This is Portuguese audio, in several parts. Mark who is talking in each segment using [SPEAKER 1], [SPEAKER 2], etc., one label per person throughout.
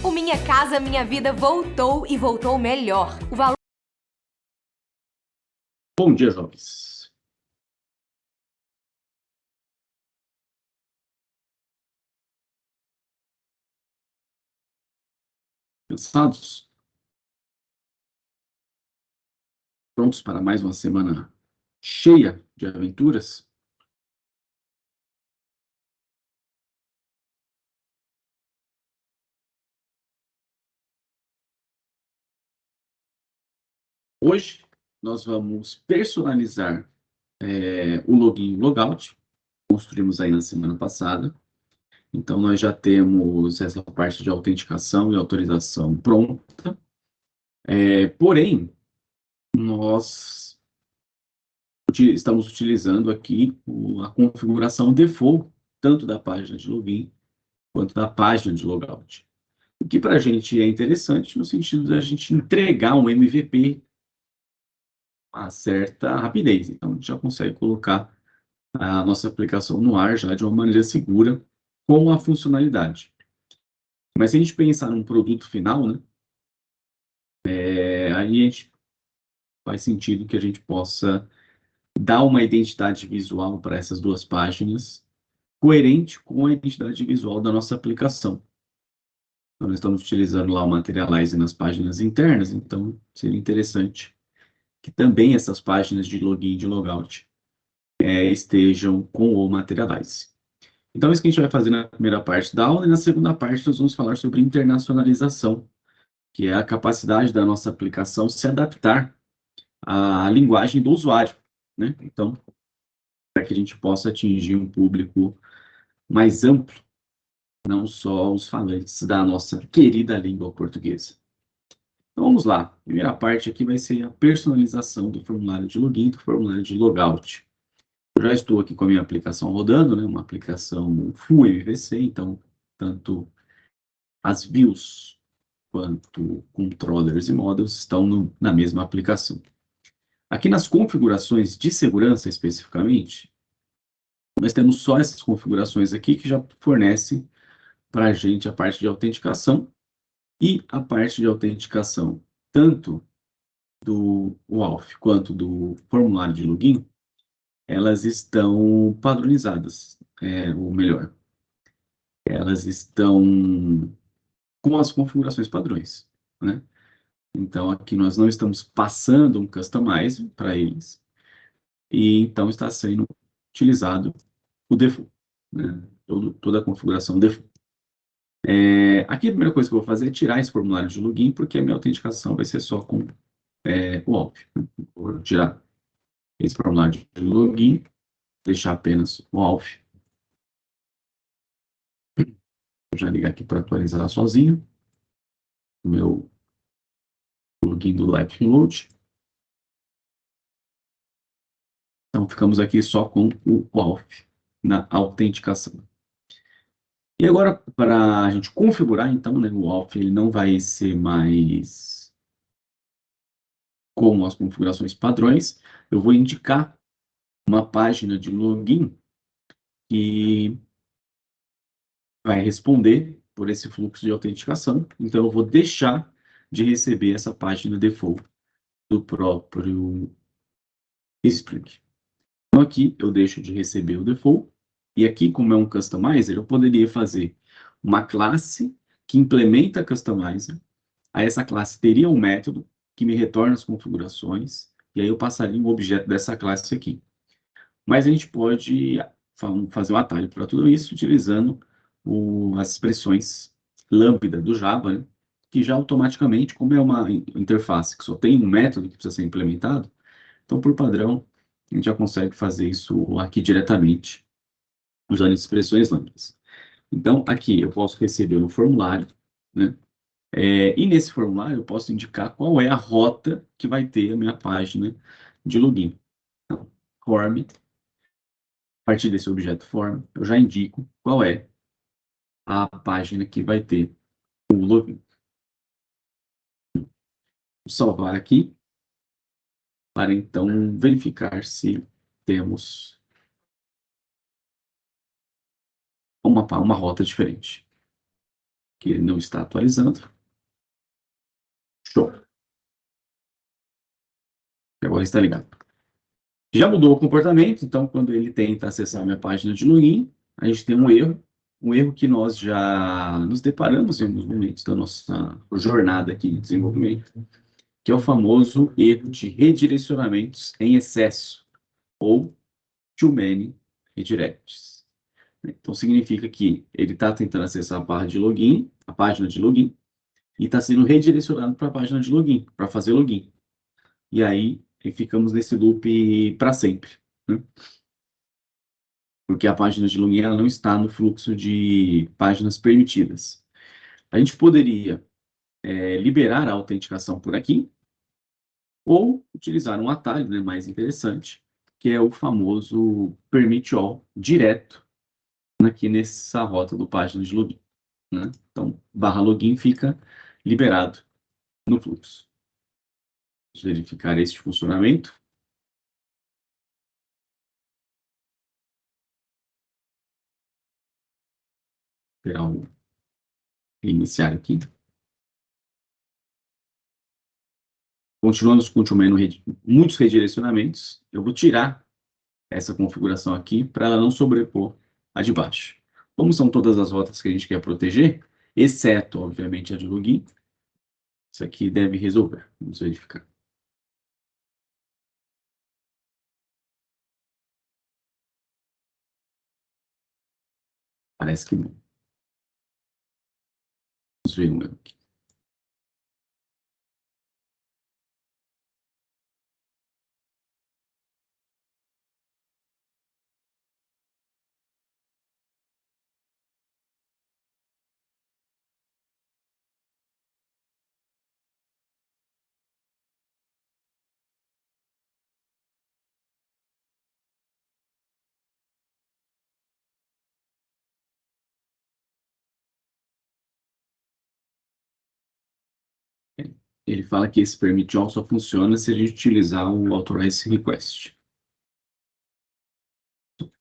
[SPEAKER 1] O Minha Casa Minha Vida voltou e voltou melhor. O valor...
[SPEAKER 2] Bom dia, jovens. Cansados? Prontos para mais uma semana cheia de aventuras? Hoje nós vamos personalizar o login e o logout. Construímos aí na semana passada. Então, nós já temos essa parte de autenticação e autorização pronta. Porém, nós estamos utilizando aqui a configuração default, tanto da página de login quanto da página de logout. O que para a gente é interessante no sentido de a gente entregar um MVP a certa rapidez. Então, a gente já consegue colocar a nossa aplicação no ar já de uma maneira segura com a funcionalidade. Mas se a gente pensar num produto final, né, aí a gente faz sentido que a gente possa dar uma identidade visual para essas duas páginas coerente com a identidade visual da nossa aplicação. Então, nós estamos utilizando lá o Materialize nas páginas internas, então seria interessante que também essas páginas de login e de logout estejam com o Materialize. Então, isso que a gente vai fazer na primeira parte da aula, e na segunda parte nós vamos falar sobre internacionalização, que é a capacidade da nossa aplicação se adaptar à linguagem do usuário, né? Então, para que a gente possa atingir um público mais amplo, não só os falantes da nossa querida língua portuguesa. Então, vamos lá. A primeira parte aqui vai ser a personalização do formulário de login e do formulário de logout. Eu já estou aqui com a minha aplicação rodando, né? Uma aplicação full MVC, então, tanto as views quanto controllers e models estão na mesma aplicação. Aqui nas configurações de segurança, especificamente, nós temos só essas configurações aqui que já fornecem para a gente a parte de autenticação e a parte de autenticação tanto do WAF quanto do formulário de login, elas estão padronizadas, ou melhor, elas estão com as configurações padrões, né? Então, aqui nós não estamos passando um customize para eles, e então está sendo utilizado o default, né? Toda a configuração default. Aqui a primeira coisa que eu vou fazer é tirar esse formulário de login, porque a minha autenticação vai ser só com o WAF. Vou tirar esse formulário de login, deixar apenas o WAF. Vou já ligar aqui para atualizar sozinho o meu login do Lightning Load. Então, ficamos aqui só com o WAF na autenticação. E agora, para a gente configurar, então, né, o WAF ele não vai ser mais como as configurações padrões. Eu vou indicar uma página de login que vai responder por esse fluxo de autenticação. Então, eu vou deixar de receber essa página default do próprio Spring. Então, aqui eu deixo de receber o default. E aqui, como é um customizer, eu poderia fazer uma classe que implementa customizer. Aí essa classe teria um método que me retorna as configurações. E aí eu passaria um objeto dessa classe aqui. Mas a gente pode fazer um atalho para tudo isso utilizando as expressões lambda do Java, né? Que já automaticamente, como é uma interface que só tem um método que precisa ser implementado, então, por padrão, a gente já consegue fazer isso aqui diretamente, usando expressões lambdas. Então, aqui eu posso receber um formulário, né? E nesse formulário eu posso indicar qual é a rota que vai ter a minha página de login. Então, form, a partir desse objeto form, eu já indico qual é a página que vai ter o login. Vou salvar aqui, para então verificar se temos uma rota diferente. que ele não está atualizando. Show. Agora está ligado. Já mudou o comportamento, então quando ele tenta acessar a minha página de login, a gente tem um erro que nós já nos deparamos em alguns momentos da nossa jornada aqui de desenvolvimento, que é o famoso erro de redirecionamentos em excesso, ou too many redirects. Então significa que ele está tentando acessar a página de login, e está sendo redirecionado para a página de login, para fazer login. E aí ficamos nesse loop para sempre, né? Porque a página de login ela não está no fluxo de páginas permitidas. A gente poderia liberar a autenticação por aqui, ou utilizar um atalho, né, mais interessante, que é o famoso permit all direto aqui nessa rota do página de login, né? Então, /login fica liberado no fluxo. Vamos verificar este funcionamento. Esperar iniciar aqui. Continuamos com muitos redirecionamentos. Eu vou tirar essa configuração aqui para ela não sobrepor a de baixo. Como são todas as rotas que a gente quer proteger, exceto, obviamente, a de login, isso aqui deve resolver. Vamos verificar. Parece que não. Vamos ver um erro aqui. Ele fala que esse permit all só funciona se a gente utilizar o authorize request.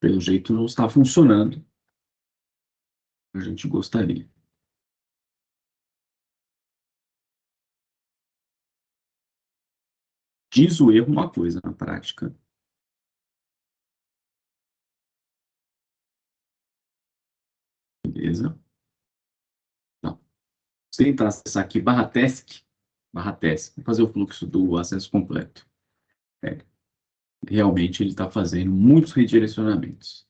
[SPEAKER 2] Pelo jeito não está funcionando. A gente gostaria. Diz o erro uma coisa na prática. Beleza? Então, se tentar acessar aqui /task, vou fazer o fluxo do acesso completo. Realmente ele está fazendo muitos redirecionamentos.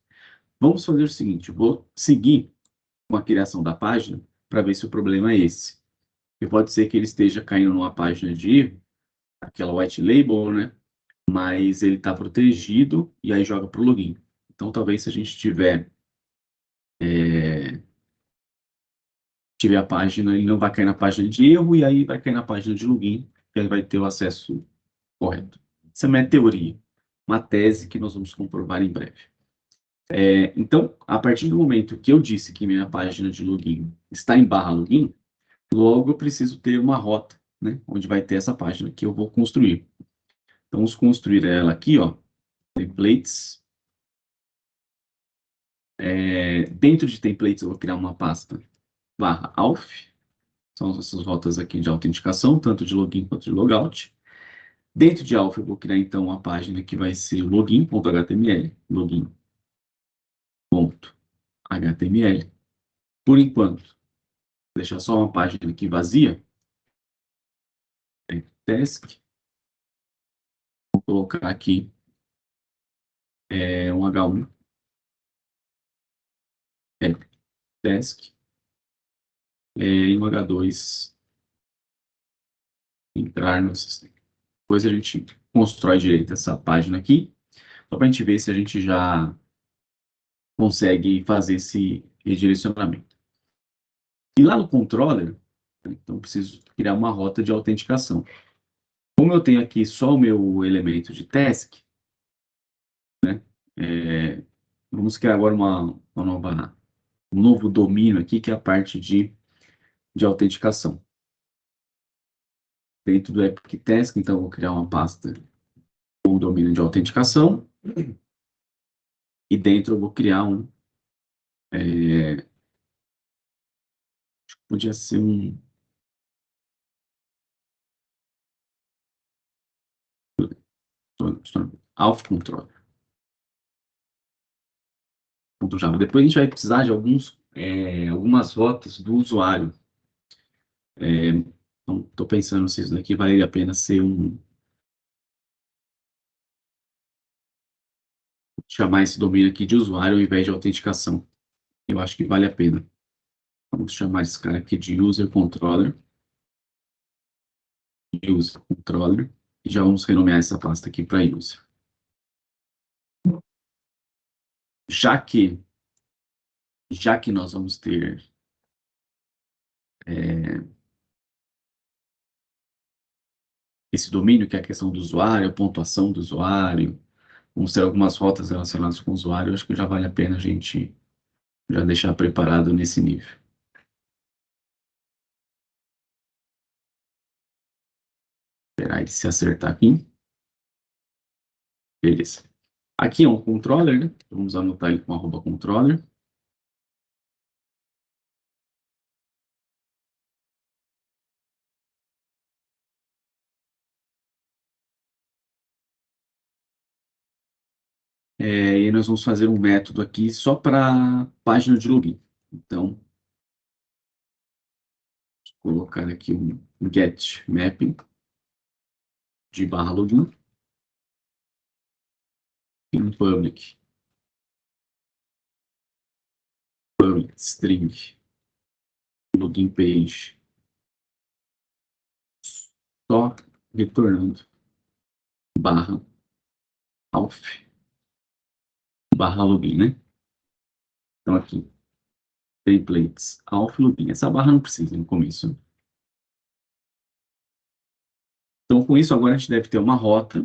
[SPEAKER 2] Vamos fazer o seguinte, vou seguir com a criação da página para ver se o problema é esse. E pode ser que ele esteja caindo numa página de erro, aquela white label, né? Mas ele está protegido e aí joga para o login. Então, talvez se a gente tiver a página, ele não vai cair na página de erro e aí vai cair na página de login e aí vai ter o acesso correto. Essa é a minha teoria, uma tese que nós vamos comprovar em breve. Então, a partir do momento que eu disse que minha página de login está em /login, logo eu preciso ter uma rota, né, onde vai ter essa página que eu vou construir. Então, vamos construir ela aqui, ó, templates. Dentro de templates eu vou criar uma pasta /auth, são essas rotas aqui de autenticação, tanto de login quanto de logout. Dentro de auth eu vou criar então uma página que vai ser login.html, login.html. Por enquanto, vou deixar só uma página aqui vazia, task, vou colocar aqui um H1, task, e um H2, entrar no sistema. Depois a gente constrói direito essa página aqui, só para a gente ver se a gente já consegue fazer esse redirecionamento. E lá no controller, então preciso criar uma rota de autenticação. Como eu tenho aqui só o meu elemento de task, né, vamos criar agora um novo domínio aqui, que é a parte de autenticação. Dentro do Epic Task, então, eu vou criar uma pasta com o domínio de autenticação. E dentro eu vou criar podia ser um Auth Controller. .java. Depois a gente vai precisar de algumas rotas do usuário. Então, estou pensando se isso daqui vale a pena ser chamar esse domínio aqui de usuário ao invés de autenticação. Eu acho que vale a pena. Vamos chamar esse cara aqui de user controller. User controller. E já vamos renomear essa pasta aqui para user. Já que nós vamos ter esse domínio, que é a questão do usuário, a pontuação do usuário, vamos ter algumas rotas relacionadas com o usuário, acho que já vale a pena a gente já deixar preparado nesse nível. Esperar ele se acertar aqui. Beleza. Aqui é um controller, né? Vamos anotar ele com @controller. E nós vamos fazer um método aqui só para página de login. Então, vou colocar aqui um get mapping de /login e um public string login page, só retornando /auth /login, né? Então aqui, templates auth login. Essa barra não precisa no começo. Então, com isso, agora a gente deve ter uma rota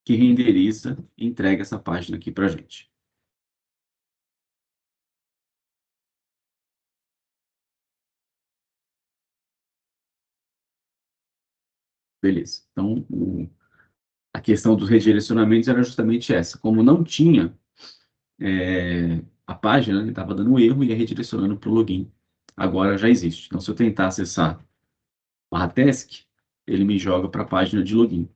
[SPEAKER 2] que renderiza e entrega essa página aqui para a gente. Beleza. Então, a questão dos redirecionamentos era justamente essa. Como não tinha a página, ele estava dando erro e ia redirecionando para o login. Agora já existe. Então, se eu tentar acessar /task, ele me joga para a página de login.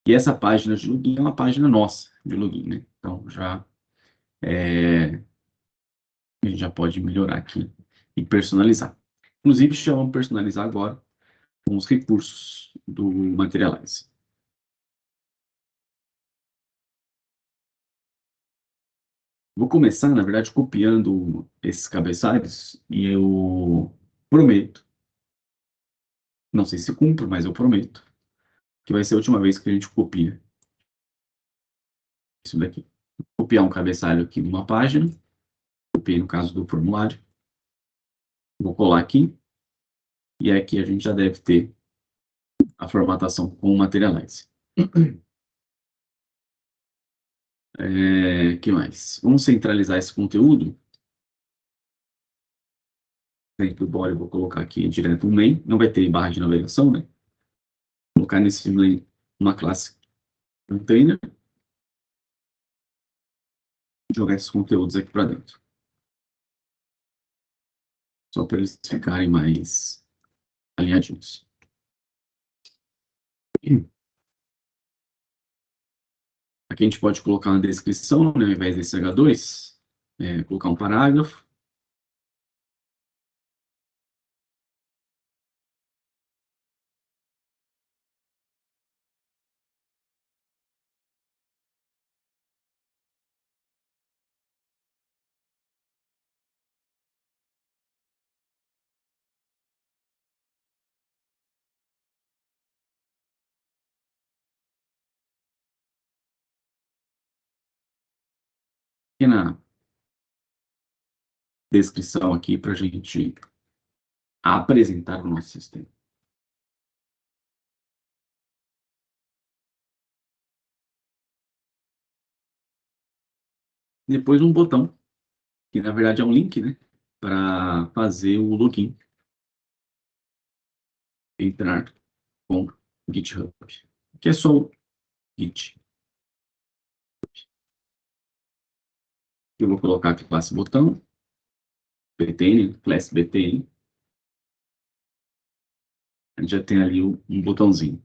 [SPEAKER 2] E essa página de login é uma página nossa de login, né? Então, a gente já pode melhorar aqui e personalizar. Inclusive, vamos personalizar agora com os recursos do Materialize. Vou começar, na verdade, copiando esses cabeçalhos e eu prometo, não sei se cumpro, mas eu prometo, que vai ser a última vez que a gente copia isso daqui. Copiar um cabeçalho aqui numa página, copiei no caso do formulário, vou colar aqui, e aqui a gente já deve ter a formatação com o Materialize. Que mais? Vamos centralizar esse conteúdo. Dentro do body, eu vou colocar aqui direto um main, não vai ter barra de navegação, né? Vou colocar nesse main uma classe container, jogar esses conteúdos aqui para dentro. Só para eles ficarem mais alinhadinhos. Aqui a gente pode colocar uma descrição, né, ao invés desse H2, colocar um parágrafo. Aqui na descrição aqui para a gente apresentar o nosso sistema. Depois um botão, que na verdade é um link, né, para fazer o login. Entrar com GitHub. Que é só o Git. Eu vou colocar aqui classe botão, btn, classe btn, A gente já tem ali um botãozinho.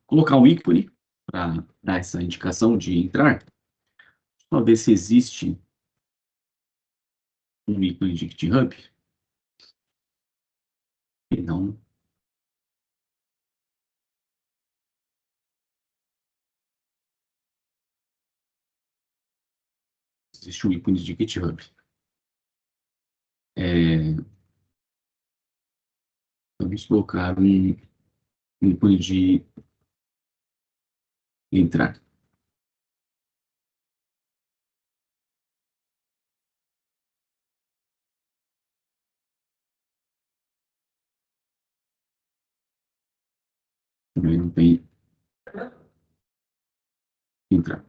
[SPEAKER 2] Colocar um ícone para dar essa indicação de entrar. Só ver se existe um ícone de GitHub. E não. Existe um ícone de GitHub. Vamos colocar um ícone de entrar. Também não tem entrar.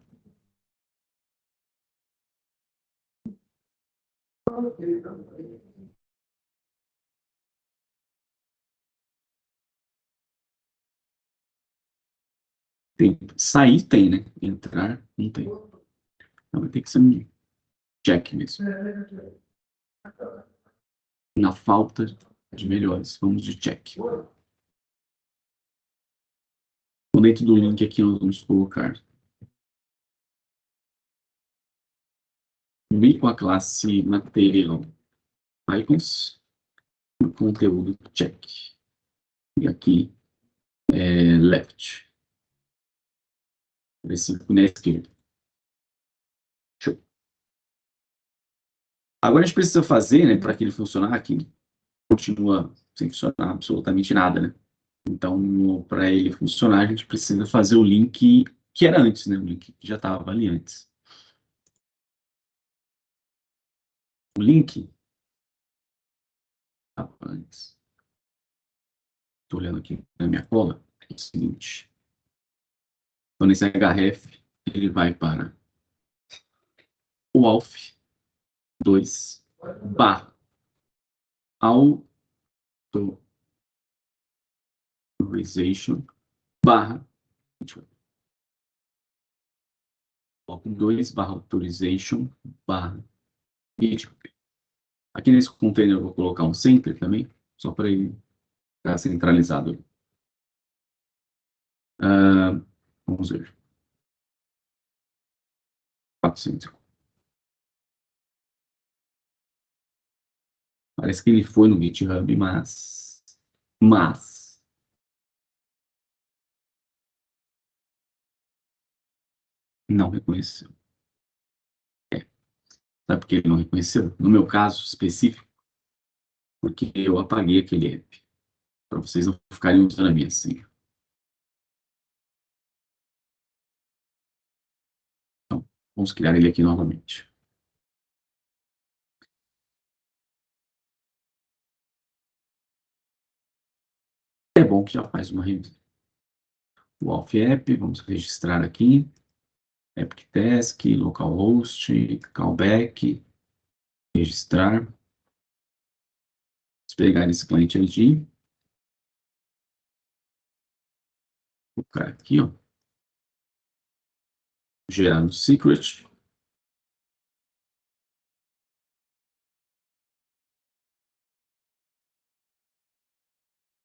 [SPEAKER 2] Tem, sair tem, né? Entrar não tem. Então vai ter que ser um check mesmo. Na falta de melhores, vamos de check. Então, dentro do link aqui, nós vamos colocar um com a classe material icons, o conteúdo check. E aqui left. Esse na esquerda. Show. Agora a gente precisa fazer, né, para que ele funcionar aqui, continua sem funcionar absolutamente nada, né? Então, para ele funcionar, a gente precisa fazer o link que era antes, né? O link que já estava ali antes. O link antes. Estou olhando aqui na minha cola. É o seguinte. Então, nesse href, ele vai para o alf 2 barra authorization barra 2 barra authorization barra GitHub. Aqui nesse container eu vou colocar um center também, só para ele ficar centralizado. Vamos ver. 400. Parece que ele foi no GitHub, mas não reconheceu. Sabe por que ele não reconheceu? No meu caso específico, porque eu apaguei aquele app, para vocês não ficarem usando a minha senha. Então, vamos criar ele aqui novamente. É bom que já faz uma revisão. O Alf App, vamos registrar aqui. Epic Task, localhost, callback, registrar. Vamos pegar esse client ID. Vou colocar aqui, ó. Gerar no secret.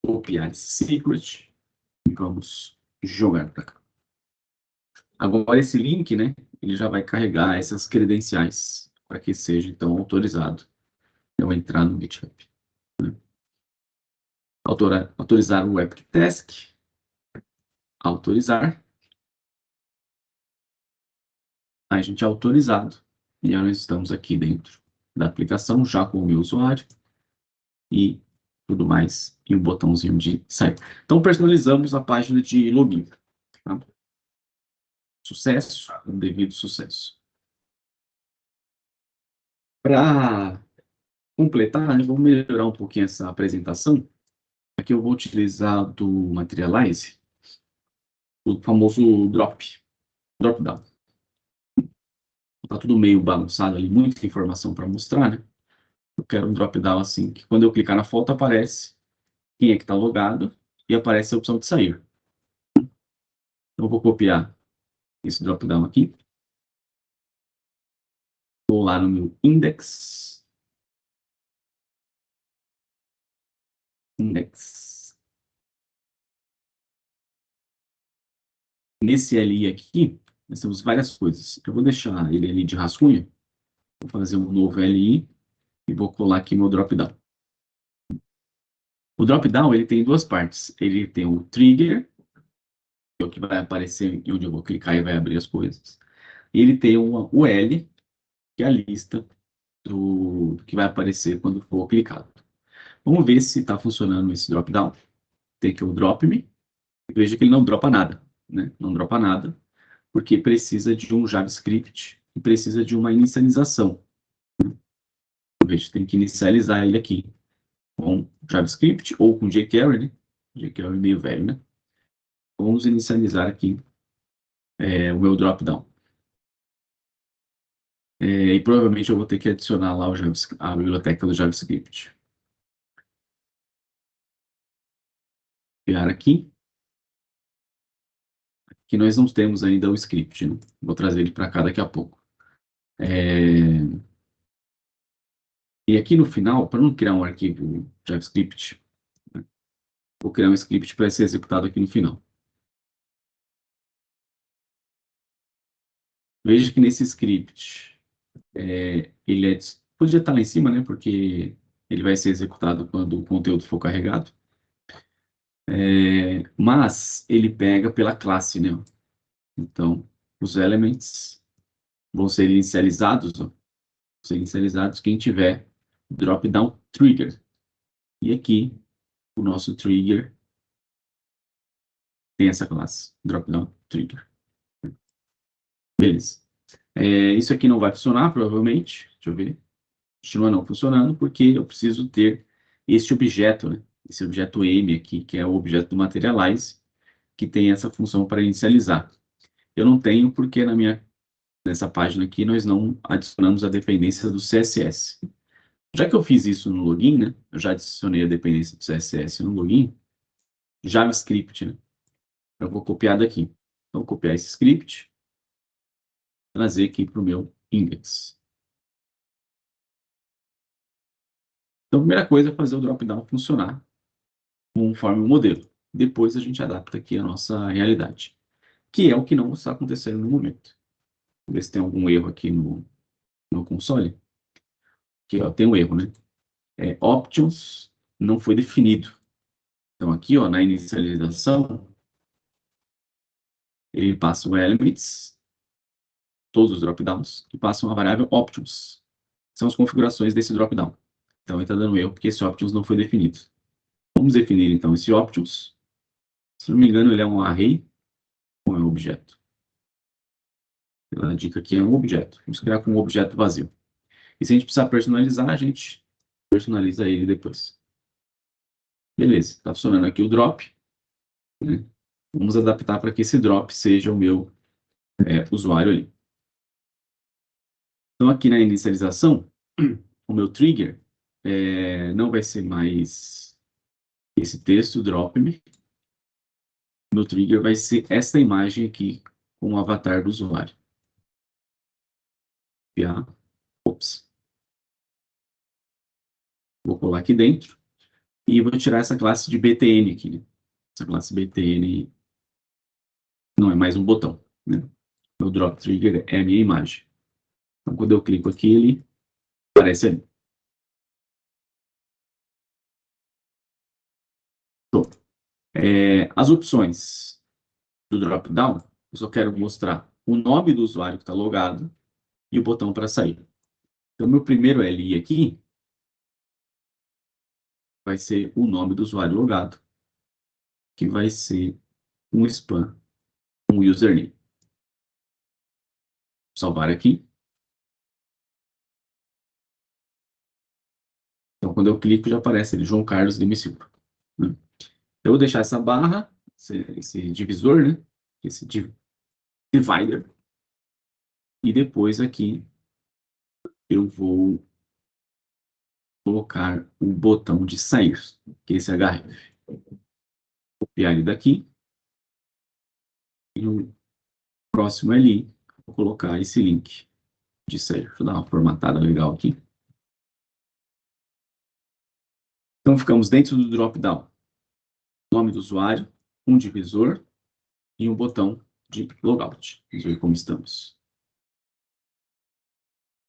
[SPEAKER 2] Copiar esse secret. E vamos jogar para cá. Agora, esse link, né, ele já vai carregar essas credenciais para que seja, então, autorizado eu entrar no GitHub. Né? Autorizar o Epic Task. Autorizar. A gente é autorizado. E nós estamos aqui dentro da aplicação, já com o meu usuário. E tudo mais. E o botãozinho de sair. Então, personalizamos a página de login. Tá? Sucesso, um devido sucesso. Para completar, vamos melhorar um pouquinho essa apresentação. Aqui eu vou utilizar do Materialize, o famoso drop-down. Está tudo meio bagunçado ali, muita informação para mostrar, né? Eu quero um drop-down assim, que quando eu clicar na foto aparece quem é que está logado e aparece a opção de sair. Então eu vou copiar esse drop-down aqui. Vou lá no meu index. Nesse LI aqui, nós temos várias coisas. Eu vou deixar ele ali de rascunho. Vou fazer um novo LI e vou colar aqui meu drop-down. O drop-down, ele tem duas partes. Ele tem o trigger, que é o que vai aparecer onde eu vou clicar e vai abrir as coisas. E ele tem o L, que é a lista do que vai aparecer quando for clicado. Vamos ver se está funcionando esse drop-down. Tem aqui o drop me. Veja que ele não dropa nada, né? Não dropa nada, porque precisa de um JavaScript e precisa de uma inicialização. Veja, tem que inicializar ele aqui com JavaScript ou com jQuery, né? jQuery meio velho, né? Vamos inicializar aqui o meu drop-down. E provavelmente eu vou ter que adicionar lá a biblioteca do JavaScript. Criar aqui. Que nós não temos ainda o script, né? Vou trazer ele para cá daqui a pouco. E aqui no final, para não criar um arquivo JavaScript, né? Vou criar um script para ser executado aqui no final. Veja que nesse script, ele podia estar lá em cima, né? Porque ele vai ser executado quando o conteúdo for carregado. Mas ele pega pela classe, né? Então, os elements vão ser inicializados, ó, quem tiver drop-down trigger. E aqui, o nosso trigger tem essa classe, drop-down trigger. Beleza. Isso aqui não vai funcionar, provavelmente. Deixa eu ver. Continua não funcionando, porque eu preciso ter este objeto, né? Esse objeto M aqui, que é o objeto do Materialize, que tem essa função para inicializar. Eu não tenho, porque nessa página aqui nós não adicionamos a dependência do CSS. Já que eu fiz isso no login, né? Eu já adicionei a dependência do CSS no login, JavaScript, né? Eu vou copiar daqui. Então, vou copiar esse script, trazer aqui para o meu index. Então, a primeira coisa é fazer o drop-down funcionar conforme o modelo. Depois a gente adapta aqui a nossa realidade, que é o que não está acontecendo no momento. Vamos ver se tem algum erro aqui no console. Aqui, ó, tem um erro, né? Options não foi definido. Então, aqui, ó, na inicialização, ele passa o elements, todos os drop-downs, e passa uma variável options. São as configurações desse drop-down. Então, ele está dando erro porque esse options não foi definido. Vamos definir, então, esse options. Se não me engano, ele é um array ou é um objeto? Pela dica aqui, é um objeto. Vamos criar com um objeto vazio. E se a gente precisar personalizar, a gente personaliza ele depois. Beleza, está funcionando aqui o drop, né? Vamos adaptar para que esse drop seja o meu usuário ali. Então, aqui na inicialização, o meu trigger não vai ser mais esse texto, drop me. O meu trigger vai ser essa imagem aqui com o avatar do usuário. Ops. Vou colar aqui dentro e vou tirar essa classe de btn aqui, né? Essa classe btn não é mais um botão, né? O drop trigger é a minha imagem. Então, quando eu clico aqui, ele aparece ali. As opções do drop-down, eu só quero mostrar o nome do usuário que está logado e o botão para sair. Então, meu primeiro LI aqui vai ser o nome do usuário logado, que vai ser um spam, um username. Salvar aqui. Então, quando eu clico, já aparece ali, João Carlos Lima Silva. Eu vou deixar essa barra, esse divisor, né? Esse divider. E depois aqui eu vou colocar o botão de sair, que é esse href. Copiar ele daqui. E no próximo ali, vou colocar esse link de sair. Deixa eu dar uma formatada legal aqui. Então, ficamos dentro do drop-down. Nome do usuário, um divisor e um botão de logout. Vamos ver como estamos.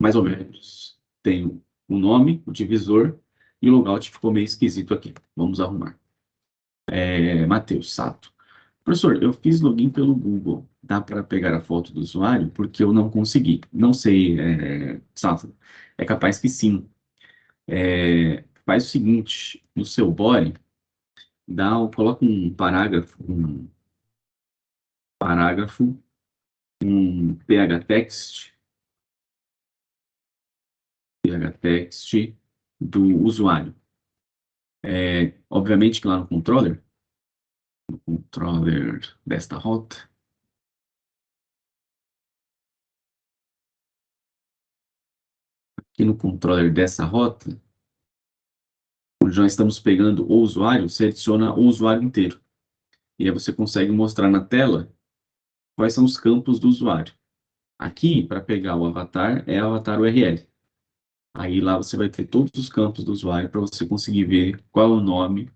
[SPEAKER 2] Mais ou menos. Tem o nome, o divisor, e o logout ficou meio esquisito aqui. Vamos arrumar. Matheus Sato. Professor, eu fiz login pelo Google. Dá para pegar a foto do usuário? Porque eu não consegui. Não sei, Sato. É capaz que sim. Faz o seguinte, no seu body, coloca um parágrafo, um PH text do usuário. Obviamente que lá no controller desta rota, aqui no controller dessa rota, onde nós estamos pegando o usuário, você adiciona o usuário inteiro. E aí você consegue mostrar na tela quais são os campos do usuário. Aqui, para pegar o avatar, é avatar URL. Aí lá você vai ter todos os campos do usuário para você conseguir ver qual é o nome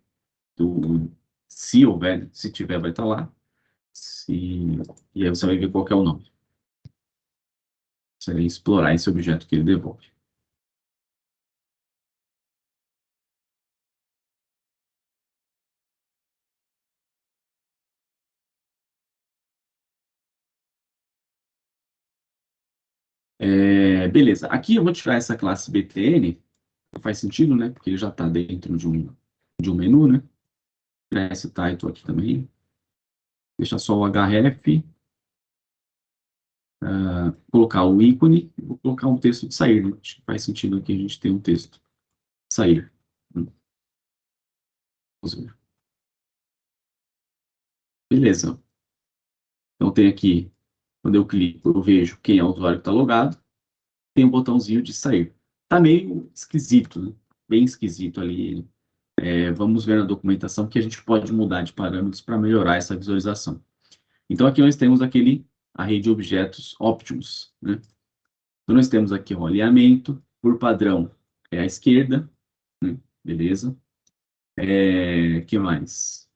[SPEAKER 2] se houver, se tiver, vai estar lá. E aí você vai ver qual que é o nome. Você vai explorar esse objeto que ele devolve. Beleza. Aqui eu vou tirar essa classe BTN. Faz sentido, né? Porque ele já está dentro de um menu, né? Tirar esse title aqui também. Deixar só o href. Colocar o ícone. Vou colocar um texto de sair, né? Acho que faz sentido aqui a gente ter um texto de sair. Vamos ver. Beleza. Então tem aqui, quando eu clico, eu vejo quem é o usuário que está logado. Tem um botãozinho de sair. Tá meio esquisito, né? Bem esquisito ali. Vamos ver na documentação que a gente pode mudar de parâmetros para melhorar essa visualização. Então aqui nós temos a rede de objetos Optimus, né? Então nós temos aqui o alinhamento, por padrão é à esquerda, né? Beleza. Que mais?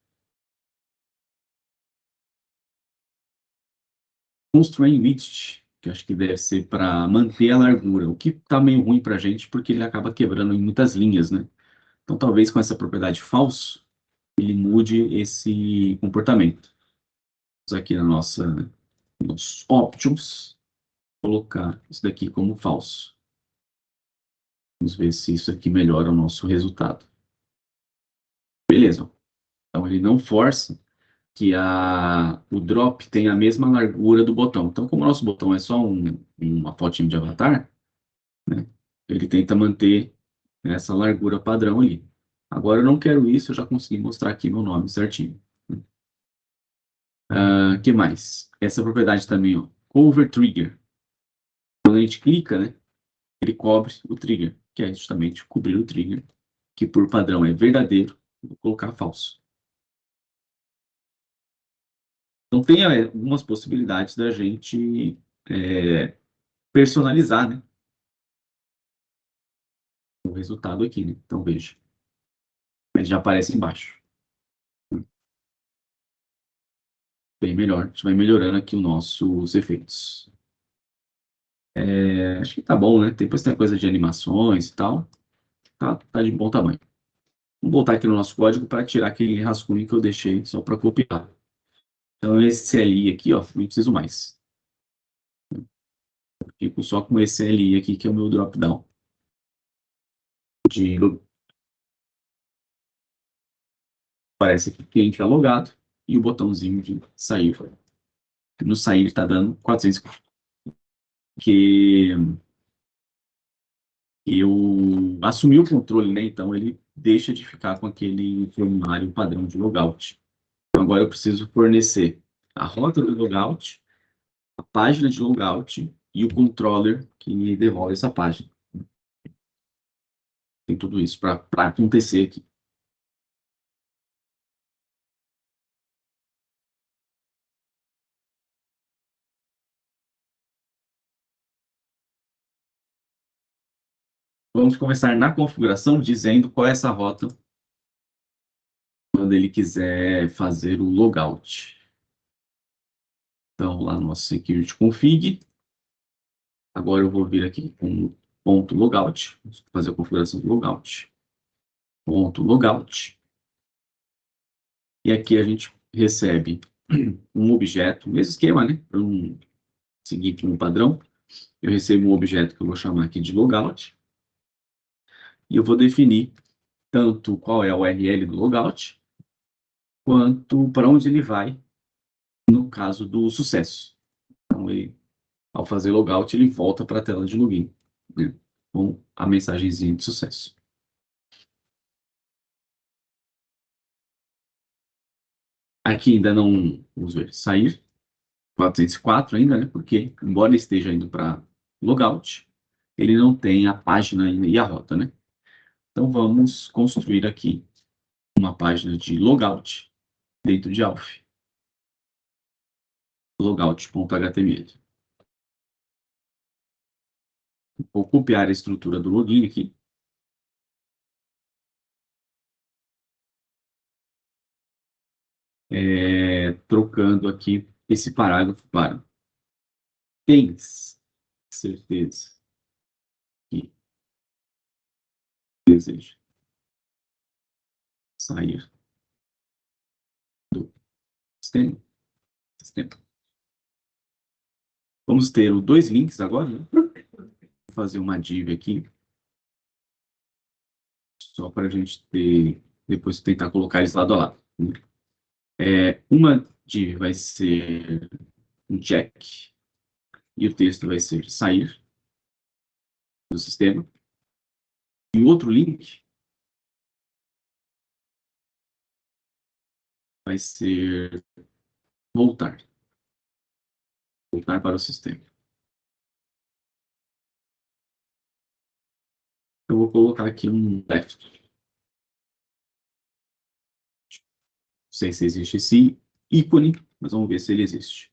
[SPEAKER 2] Constraint width, que eu acho que deve ser para manter a largura, o que está meio ruim para a gente, porque ele acaba quebrando em muitas linhas, né? Então, talvez com essa propriedade falso, ele mude esse comportamento. Vamos aqui nos options, colocar isso daqui como falso. Vamos ver se isso aqui melhora o nosso resultado. Beleza. Então, ele não força que o drop tenha a mesma largura do botão. Então, como o nosso botão é só uma fotinho de avatar, né, ele tenta manter essa largura padrão ali. Agora, eu não quero isso, eu já consegui mostrar aqui meu nome certinho. Que mais? Essa propriedade também, ó, cover trigger. Quando a gente clica, né, ele cobre o trigger, que é justamente cobrir o trigger, que por padrão é verdadeiro, vou colocar falso. Então tem algumas possibilidades da gente personalizar, né, o resultado aqui, né? Então veja, ele já aparece embaixo. Bem melhor, a gente vai melhorando aqui os nossos efeitos. Acho que tá bom, né? Depois tem a coisa de animações e tal. Tá de bom tamanho. Vamos voltar aqui no nosso código para tirar aquele rascunho que eu deixei só para copiar. Então, esse CLI aqui, ó, não preciso mais. Eu fico só com esse CLI aqui, que é o meu drop-down. Parece que o cliente é logado e o botãozinho de sair. No sair está dando 400, que eu assumi o controle, né? Então, ele deixa de ficar com aquele formulário padrão de logout. Então, agora eu preciso fornecer a rota do logout, a página de logout e o controller que me devolve essa página. Tem tudo isso para acontecer aqui. Vamos começar na configuração dizendo qual é essa rota quando ele quiser fazer o logout. Então, lá no nosso security config, agora eu vou vir aqui com ponto logout, vou fazer a configuração do logout, ponto logout, e aqui a gente recebe um objeto, mesmo esquema, né? Para não seguir aqui um padrão, eu recebo um objeto que eu vou chamar aqui de logout, e eu vou definir tanto qual é a URL do logout, quanto para onde ele vai no caso do sucesso. Então, ao fazer logout, ele volta para a tela de login, né, com a mensagenzinha de sucesso. Aqui ainda não uso ele sair, 404 ainda, né, porque, embora ele esteja indo para logout, ele não tem a página e a rota, né? Então, vamos construir aqui uma página de logout dentro de Alf. Logout.html. Vou copiar a estrutura do login aqui. Trocando aqui esse parágrafo para tens certeza que deseja sair do sistema. Vamos ter dois links agora, né? Vou fazer uma div aqui, só para a gente ter, depois tentar colocar eles lado a lado, né? Uma div vai ser um check, e o texto vai ser sair do sistema. E o outro link vai ser voltar para o sistema. Eu vou colocar aqui um left. Não sei se existe esse ícone, mas vamos ver se ele existe.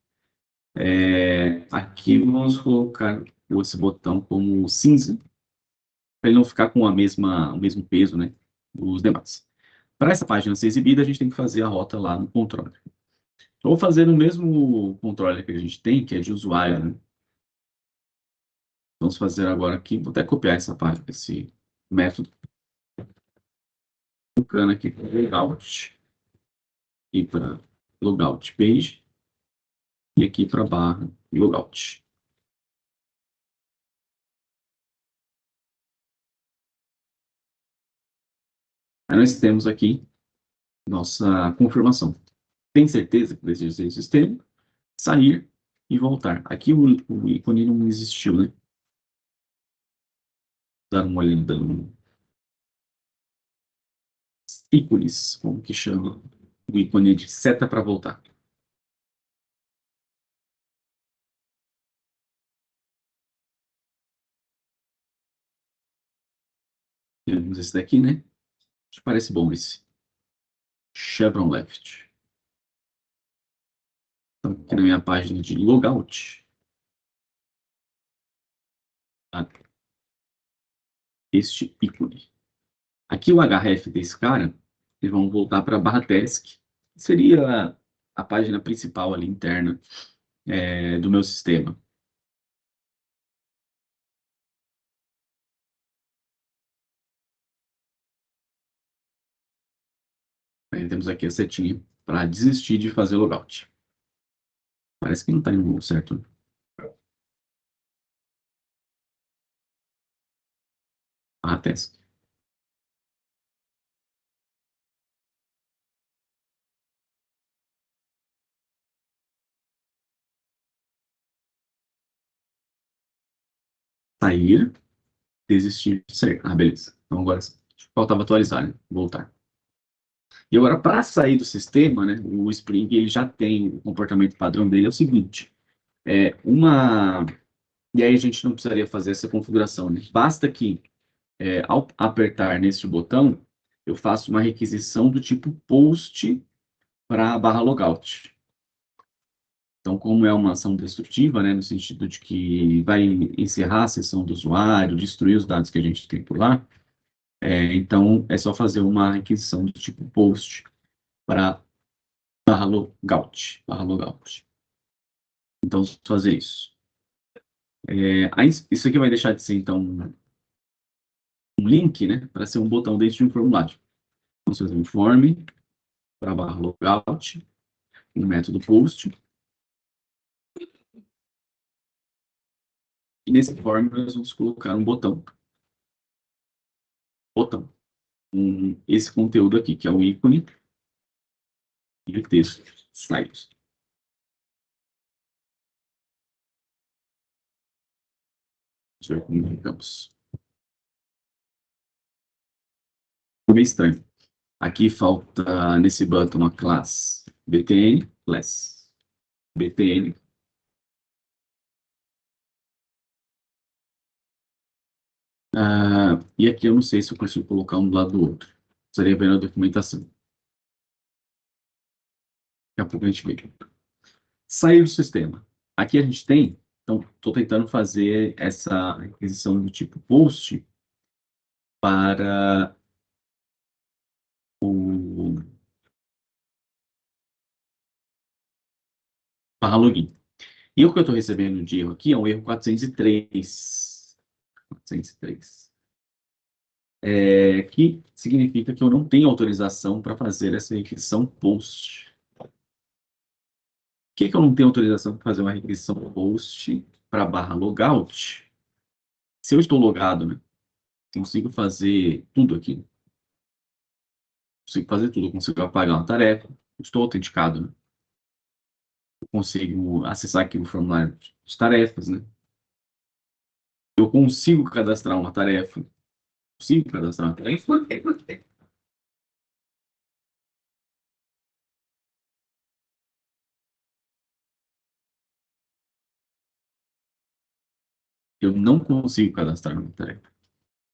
[SPEAKER 2] Aqui vamos colocar esse botão como cinza, para ele não ficar com o mesmo peso, né, dos demais. Para essa página ser exibida, a gente tem que fazer a rota lá no controller. Eu vou fazer no mesmo controller que a gente tem, que é de usuário, né? Vamos fazer agora aqui, vou até copiar essa página, esse método, colocando aqui para logout, e para logout page, e aqui para barra logout. Aí nós temos aqui nossa confirmação. Tem certeza que deseja ser sistema? Sair e voltar. Aqui o ícone não existiu, né? Dar uma olhada no ícones, como que chama? O ícone de seta para voltar. Temos esse daqui, né? Acho que parece bom esse. Chevron left. Então, aqui na minha página de logout. Este ícone. Aqui o href desse cara, eles vão voltar para a barra task. Seria a página principal ali interna do meu sistema. Aí temos aqui a setinha para desistir de fazer logout. Parece que não está indo certo. A task. Sair, desistir, sair. Ah, beleza. Então agora faltava atualizar, né? Voltar. E agora, para sair do sistema, né, o Spring ele já tem o comportamento padrão dele, é o seguinte. E aí a gente não precisaria fazer essa configuração, né? Basta que, ao apertar nesse botão, eu faço uma requisição do tipo post para a barra logout. Então, como é uma ação destrutiva, né, no sentido de que vai encerrar a sessão do usuário, destruir os dados que a gente tem por lá, então é só fazer uma requisição do tipo post para barra logout. Então, vamos fazer isso. Isso aqui vai deixar de ser, então, um link, né, para ser um botão dentro de um formulário. Vamos fazer um form para barra logout, um método post. E nesse form nós vamos colocar um botão. Esse conteúdo aqui, que é o ícone e o texto, slides. Deixa eu ver como ficamos. Ficou meio estranho. Aqui falta, nesse button, a classe btn, class btn. E aqui eu não sei se eu consigo colocar um do lado do outro. Precisaria ver na documentação. Daqui a pouco a gente vê. Sair do sistema. Aqui a gente tem, então, estou tentando fazer essa requisição do tipo post para para login. E o que eu estou recebendo de erro aqui é um erro 403. 403. Que significa que eu não tenho autorização para fazer essa requisição post. Por que eu não tenho autorização para fazer uma requisição post para barra logout? Se eu estou logado, né, consigo fazer tudo aqui. Consigo fazer tudo. Eu consigo apagar uma tarefa. Estou autenticado, né? Eu consigo acessar aqui o formulário de tarefas, né? Eu consigo cadastrar uma tarefa. Consigo cadastrar uma tarefa. Eu não consigo cadastrar uma tarefa.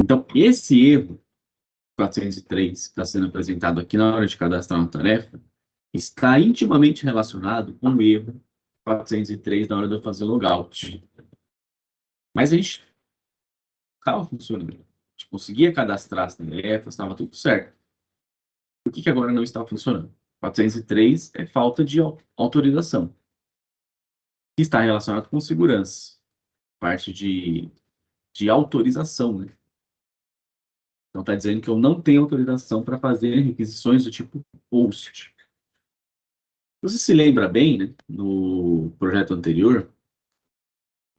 [SPEAKER 2] Então, esse erro 403 que está sendo apresentado aqui na hora de cadastrar uma tarefa está intimamente relacionado com o erro 403 na hora de eu fazer logout. Mas a gente estava funcionando. A gente conseguia cadastrar as tarefas, estava tudo certo. Por que agora não está funcionando? 403 é falta de autorização. Que está relacionado com segurança. Parte de autorização, né? Então, está dizendo que eu não tenho autorização para fazer requisições do tipo post. Você se lembra bem, né? No projeto anterior,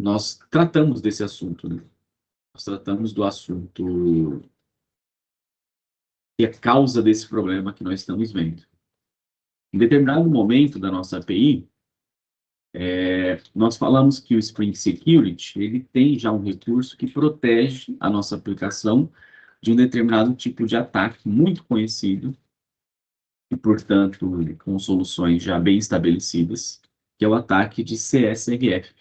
[SPEAKER 2] nós tratamos desse assunto, né? Nós tratamos do assunto e a causa desse problema que nós estamos vendo. Em determinado momento da nossa API, nós falamos que o Spring Security ele tem já um recurso que protege a nossa aplicação de um determinado tipo de ataque muito conhecido e, portanto, com soluções já bem estabelecidas, que é o ataque de CSRF.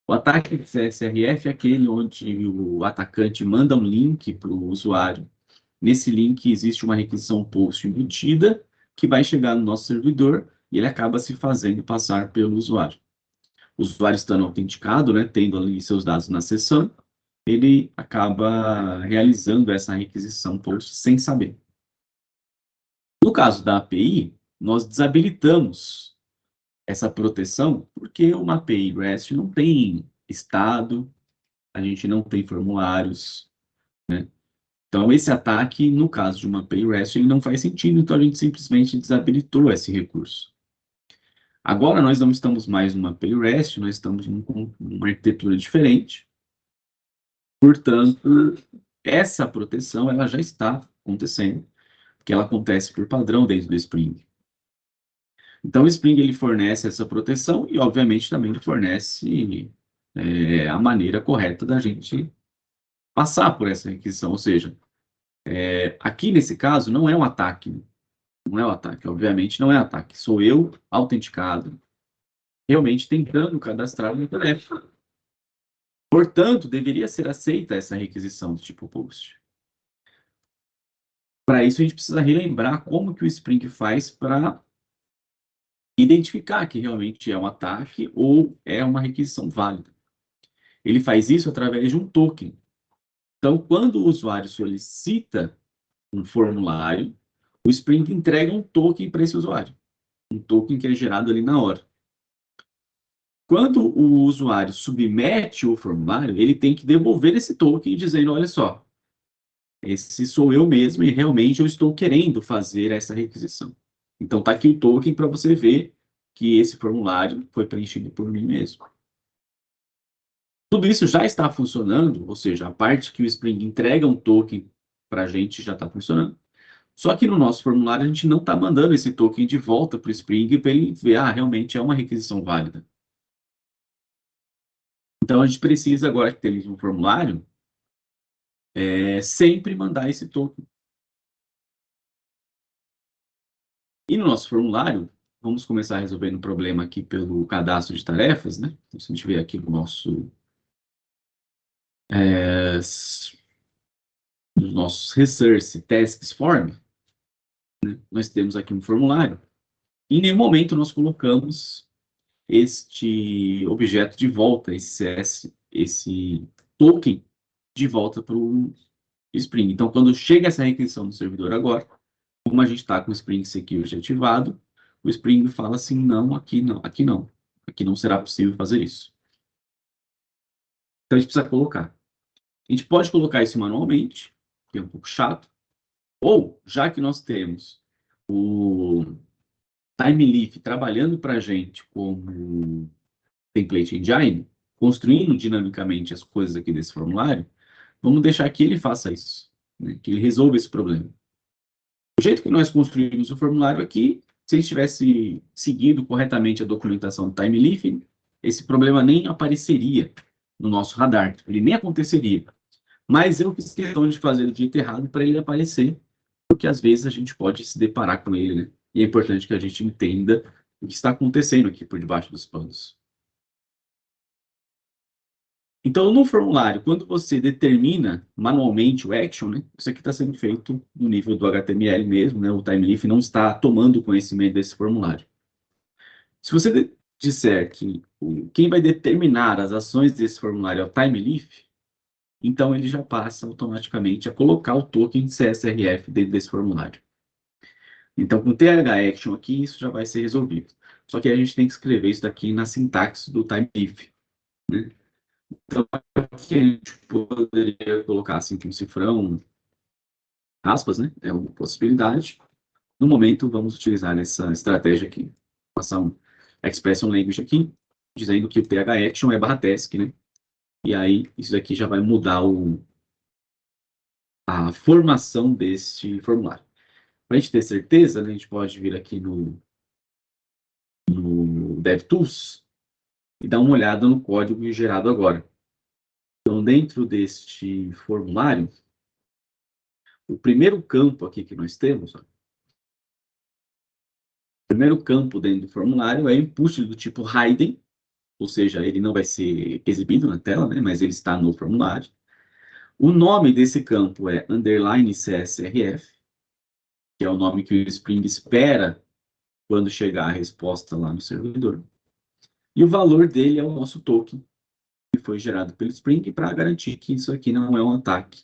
[SPEAKER 2] O ataque de CSRF é aquele onde o atacante manda um link para o usuário. Nesse link existe uma requisição post embutida que vai chegar no nosso servidor e ele acaba se fazendo passar pelo usuário. O usuário estando autenticado, né, tendo ali seus dados na sessão, ele acaba realizando essa requisição post sem saber. No caso da API, nós desabilitamos essa proteção porque uma API REST não tem estado, a gente não tem formulários, né? Então, esse ataque, no caso de uma API REST, ele não faz sentido, então a gente simplesmente desabilitou esse recurso. Agora, nós não estamos mais numa API REST, nós estamos com uma arquitetura diferente. Portanto, essa proteção ela já está acontecendo, porque ela acontece por padrão dentro do Spring. Então, o Spring ele fornece essa proteção e, obviamente, também ele fornece a maneira correta da gente passar por essa requisição. Ou seja, aqui nesse caso não é um ataque, não é um ataque, obviamente não é ataque. Sou eu autenticado, realmente tentando cadastrar meu telefone. Portanto, deveria ser aceita essa requisição do tipo post. Para isso, a gente precisa relembrar como que o Spring faz para identificar que realmente é um ataque ou é uma requisição válida. Ele faz isso através de um token. Então, quando o usuário solicita um formulário, o Spring entrega um token para esse usuário. Um token que é gerado ali na hora. Quando o usuário submete o formulário, ele tem que devolver esse token dizendo, olha só, esse sou eu mesmo e realmente eu estou querendo fazer essa requisição. Então, está aqui o token para você ver que esse formulário foi preenchido por mim mesmo. Tudo isso já está funcionando, ou seja, a parte que o Spring entrega um token para a gente já está funcionando. Só que no nosso formulário a gente não está mandando esse token de volta para o Spring para ele ver, realmente é uma requisição válida. Então, a gente precisa, agora que temos um formulário, sempre mandar esse token. E no nosso formulário, vamos começar resolvendo o problema aqui pelo cadastro de tarefas, né? Então, se a gente ver aqui no nosso, nos nossos Resource Tasks Form, né? Nós temos aqui um formulário. Em nenhum momento nós colocamos este objeto de volta, esse token de volta para o Spring. Então, quando chega essa requisição no servidor agora, como a gente está com o Spring Security ativado, o Spring fala assim, não, aqui não, aqui não. Aqui não será possível fazer isso. Então, a gente precisa colocar. A gente pode colocar isso manualmente, que é um pouco chato, ou, já que nós temos o TimeLeaf trabalhando para a gente como template engine, construindo dinamicamente as coisas aqui desse formulário, vamos deixar que ele faça isso, né? Que ele resolva esse problema. Do jeito que nós construímos o formulário aqui, se ele tivesse seguido corretamente a documentação do TimeLeaf, esse problema nem apareceria no nosso radar, ele nem aconteceria. Mas eu fiz questão de fazer do jeito errado para ele aparecer, porque às vezes a gente pode se deparar com ele, né? E é importante que a gente entenda o que está acontecendo aqui por debaixo dos panos. Então, no formulário, quando você determina manualmente o action, né, isso aqui está sendo feito no nível do HTML mesmo, né, o TimeLeaf não está tomando conhecimento desse formulário. Se você disser que quem vai determinar as ações desse formulário é o TimeLeaf, então ele já passa automaticamente a colocar o token CSRF dentro desse formulário. Então, com o TH-action aqui, isso já vai ser resolvido. Só que a gente tem que escrever isso daqui na sintaxe do TimeLeaf, né? Então, aqui a gente poderia colocar assim, um cifrão, aspas, né? É uma possibilidade. No momento, vamos utilizar essa estratégia aqui. Passar um expression language aqui, dizendo que o TH-action é /task, né? E aí, isso daqui já vai mudar a formação deste formulário. Para a gente ter certeza, né, a gente pode vir aqui no DevTools e dar uma olhada no código gerado agora. Então, dentro deste formulário, o primeiro campo aqui que nós temos, ó, o primeiro campo dentro do formulário é input do tipo hidden, ou seja, ele não vai ser exibido na tela, né, mas ele está no formulário. O nome desse campo é underline CSRF, que é o nome que o Spring espera quando chegar a resposta lá no servidor. E o valor dele é o nosso token, que foi gerado pelo Spring, para garantir que isso aqui não é um ataque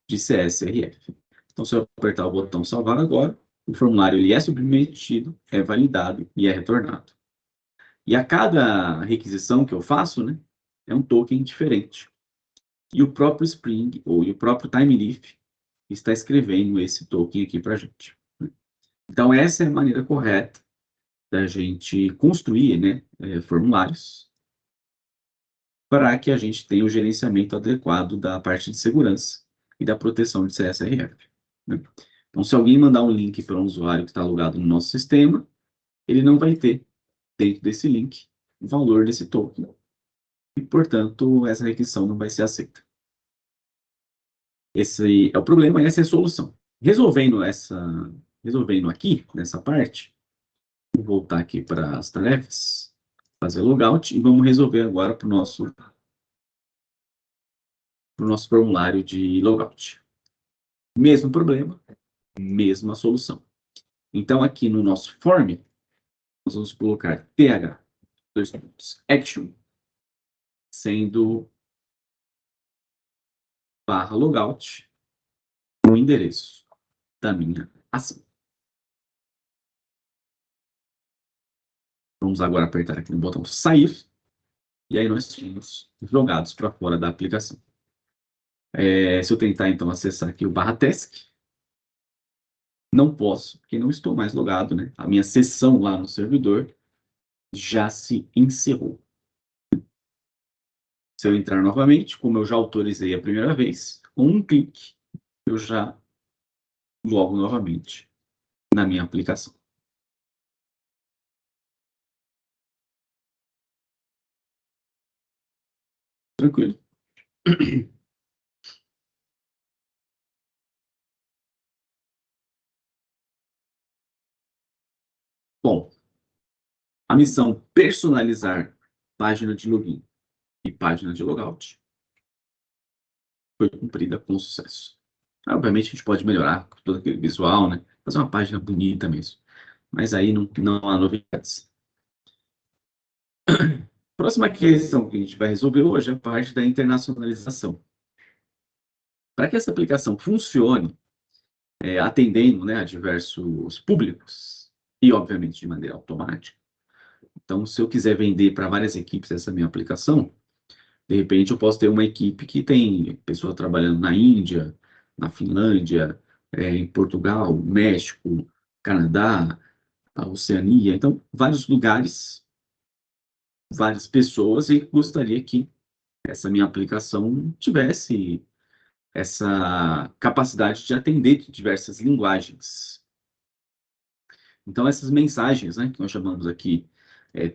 [SPEAKER 2] de CSRF. Então, se eu apertar o botão salvar agora, o formulário ele é submetido, é validado e é retornado. E a cada requisição que eu faço, né, é um token diferente. E o próprio Spring, ou o próprio TimeLeaf, está escrevendo esse token aqui para a gente. Então, essa é a maneira correta da gente construir, né, formulários para que a gente tenha o gerenciamento adequado da parte de segurança e da proteção de CSRF, né? Então, se alguém mandar um link para um usuário que está logado no nosso sistema, ele não vai ter, dentro desse link, o valor desse token. E, portanto, essa requisição não vai ser aceita. Esse é o problema, essa é a solução. Resolvendo aqui, nessa parte, vou voltar aqui para as tarefas, fazer logout, e vamos resolver agora para o nosso formulário de logout. Mesmo problema, mesma solução. Então, aqui no nosso form, nós vamos colocar th, action, sendo /logout, o endereço da minha ação. Vamos agora apertar aqui no botão sair, e aí nós tínhamos jogados para fora da aplicação. Se eu tentar, então, acessar aqui o /task, não posso, porque não estou mais logado, né? A minha sessão lá no servidor já se encerrou. Se eu entrar novamente, como eu já autorizei a primeira vez, com um clique, eu já logo novamente na minha aplicação. Tranquilo? Bom, a missão personalizar página de login e página de logout foi cumprida com sucesso. Obviamente, a gente pode melhorar todo aquele visual, né? Fazer uma página bonita mesmo. Mas aí não há novidades. Próxima questão que a gente vai resolver hoje é a parte da internacionalização. Para que essa aplicação funcione, atendendo, né, a diversos públicos, e obviamente de maneira automática, então, se eu quiser vender para várias equipes essa minha aplicação, de repente eu posso ter uma equipe que tem pessoa trabalhando na Índia, na Finlândia, em Portugal, México, Canadá, a Oceania, então vários lugares, várias pessoas, e gostaria que essa minha aplicação tivesse essa capacidade de atender diversas linguagens. Então, essas mensagens, né, que nós chamamos aqui,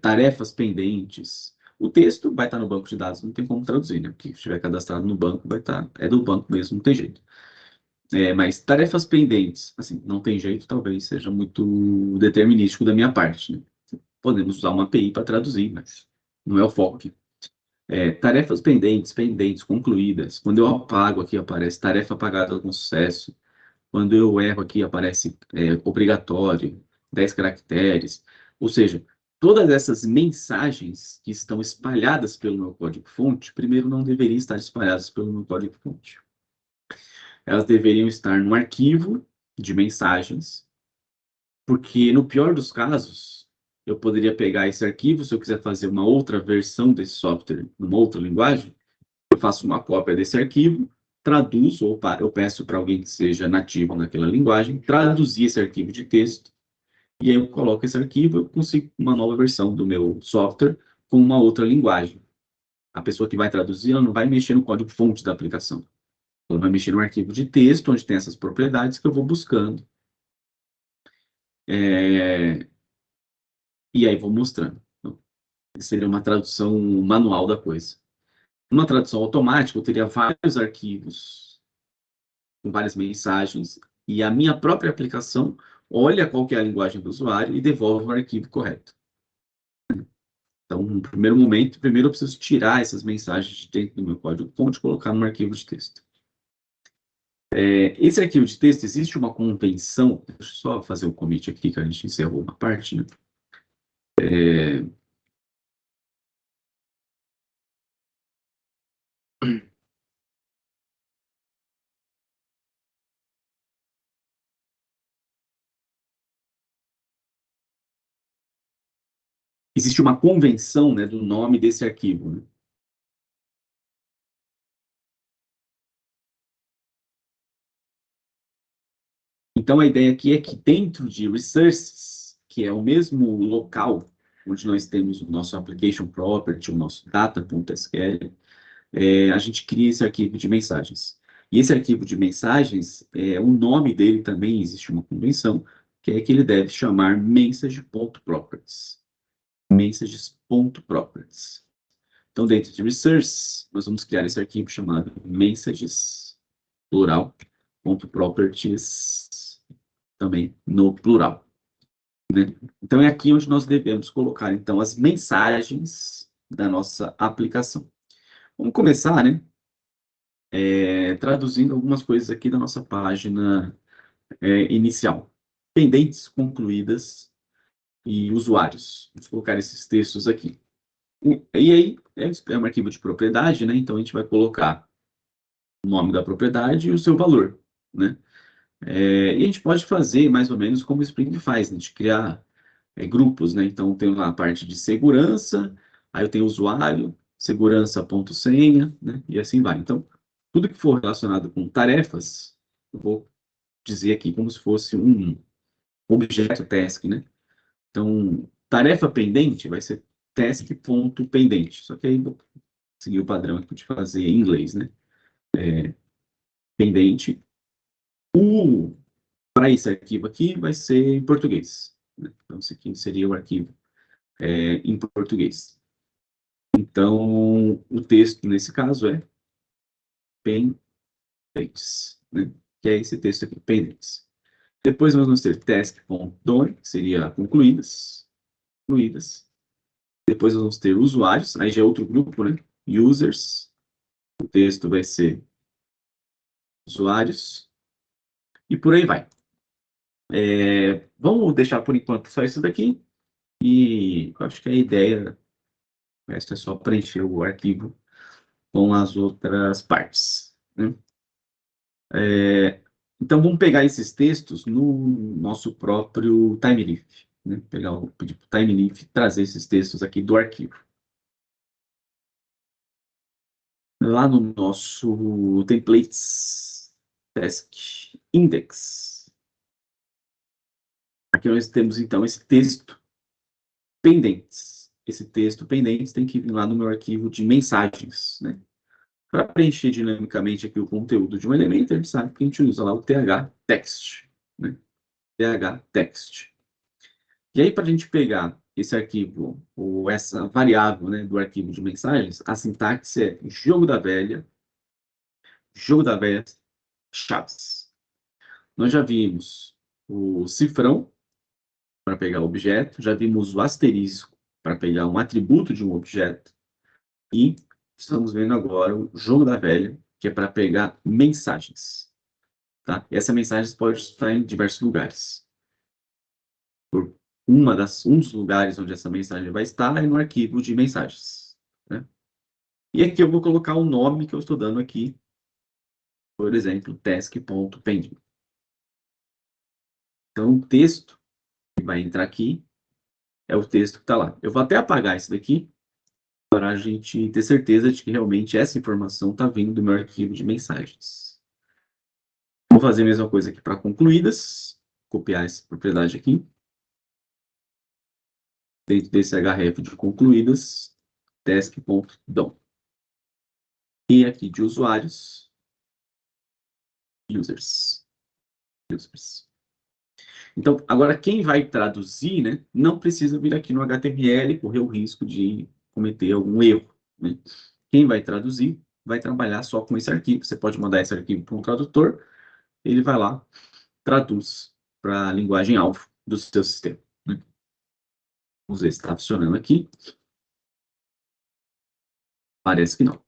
[SPEAKER 2] tarefas pendentes, o texto vai estar no banco de dados, não tem como traduzir, né? Porque se estiver cadastrado no banco, vai estar, é do banco mesmo, não tem jeito. Mas tarefas pendentes, assim, não tem jeito, talvez seja muito determinístico da minha parte, né? Podemos usar uma API para traduzir, mas não é o foco aqui. Tarefas pendentes, concluídas. Quando eu apago aqui, aparece tarefa apagada com sucesso. Quando eu erro aqui, aparece obrigatório, 10 caracteres. Ou seja, todas essas mensagens que estão espalhadas pelo meu código-fonte, primeiro, não deveriam estar espalhadas pelo meu código-fonte. Elas deveriam estar no arquivo de mensagens, porque no pior dos casos, eu poderia pegar esse arquivo, se eu quiser fazer uma outra versão desse software, numa outra linguagem, eu faço uma cópia desse arquivo, traduzo, ou eu peço para alguém que seja nativo naquela linguagem, traduzir esse arquivo de texto, e aí eu coloco esse arquivo, eu consigo uma nova versão do meu software com uma outra linguagem. A pessoa que vai traduzir, ela não vai mexer no código-fonte da aplicação. Ela vai mexer no arquivo de texto, onde tem essas propriedades que eu vou buscando. E aí vou mostrando. Então, seria uma tradução manual da coisa. Uma tradução automática, eu teria vários arquivos com várias mensagens, e a minha própria aplicação olha qual que é a linguagem do usuário e devolve o arquivo correto. Então, no primeiro momento, primeiro eu preciso tirar essas mensagens de dentro do meu código-fonte e colocar no arquivo de texto. Esse arquivo de texto, existe uma convenção, deixa eu só fazer um commit aqui, que a gente encerrou uma parte, né? Existe uma convenção, né, do nome desse arquivo, né? Então, a ideia aqui é que dentro de resources, que é o mesmo local onde nós temos o nosso application property, o nosso data.sql, a gente cria esse arquivo de mensagens. E esse arquivo de mensagens, o nome dele também existe uma convenção, que é que ele deve chamar message.properties. Messages.properties. Então, dentro de resources, nós vamos criar esse arquivo chamado messages, plural, .properties, também no plural. Né? Então, é aqui onde nós devemos colocar, então, as mensagens da nossa aplicação. Vamos começar, né? Traduzindo algumas coisas aqui da nossa página inicial. Pendentes, concluídas e usuários. Vamos colocar esses textos aqui. E aí, é um arquivo de propriedade, né? Então, a gente vai colocar o nome da propriedade e o seu valor, né? E a gente pode fazer mais ou menos como o Spring faz, né? De criar grupos, né? Então, tem lá a parte de segurança, aí eu tenho usuário, segurança.senha, né? E assim vai. Então, tudo que for relacionado com tarefas, eu vou dizer aqui como se fosse um objeto task, né? Então, tarefa pendente vai ser task.pendente. Só que aí vou seguir o padrão aqui de fazer em inglês, né? Pendente. Para esse arquivo aqui vai ser em português, né? Então, esse aqui seria o arquivo em português. Então, o texto, nesse caso, é pendentes, né? Que é esse texto aqui, pendentes. Depois nós vamos ter task.done, que seria concluídas. Depois nós vamos ter usuários, aí já é outro grupo, né? Users, o texto vai ser usuários, e por aí vai. Vamos deixar por enquanto só isso daqui, e eu acho que a ideia, o resto é só preencher o arquivo com as outras partes, né? Então, vamos pegar esses textos no nosso próprio TimeLeaf, né? Pedir para o TimeLeaf trazer esses textos aqui do arquivo. Lá no nosso templates, task index, aqui nós temos, então, esse texto pendentes. Esse texto pendentes tem que vir lá no meu arquivo de mensagens, né? Para preencher dinamicamente aqui o conteúdo de um elemento, a gente sabe que a gente usa lá o th text, né? Th text. E aí, para a gente pegar esse arquivo, ou essa variável, né, do arquivo de mensagens, a sintaxe é jogo da velha, chaves. Nós já vimos o cifrão para pegar o objeto, já vimos o asterisco para pegar um atributo de um objeto, e estamos vendo agora o jogo da velha, que é para pegar mensagens. Tá? E essa mensagem pode estar em diversos lugares. Um dos lugares onde essa mensagem vai estar é no arquivo de mensagens, né? E aqui eu vou colocar o nome que eu estou dando aqui, por exemplo, task.pending. Então, o texto que vai entrar aqui é o texto que está lá. Eu vou até apagar isso daqui para a gente ter certeza de que realmente essa informação está vindo do meu arquivo de mensagens. Vou fazer a mesma coisa aqui para concluídas, copiar essa propriedade aqui. Dentro desse href de concluídas, task.done. E aqui de usuários, users. Então, agora quem vai traduzir, né, não precisa vir aqui no HTML e correr o risco de cometer algum erro, né? Quem vai traduzir vai trabalhar só com esse arquivo. Você pode mandar esse arquivo para um tradutor, ele vai lá, traduz para a linguagem-alvo do seu sistema, né? Vamos ver se está funcionando aqui. Parece que não.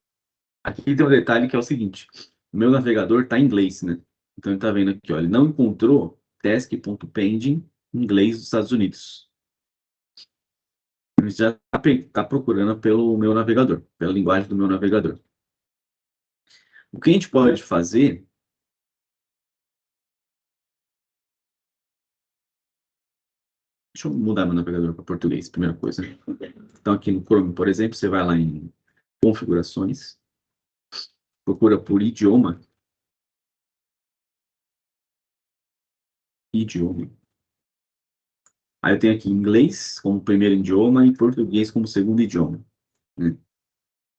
[SPEAKER 2] Aqui tem um detalhe que é o seguinte: o meu navegador está em inglês, né? Então ele está vendo aqui, ó, ele não encontrou task.pending em inglês dos Estados Unidos. Ele já está procurando pelo meu navegador, pela linguagem do meu navegador. O que a gente pode fazer... Deixa eu mudar meu navegador para português, primeira coisa. Então aqui no Chrome, por exemplo, você vai lá em configurações, procura por idioma. Aí eu tenho aqui inglês como primeiro idioma e português como segundo idioma, né?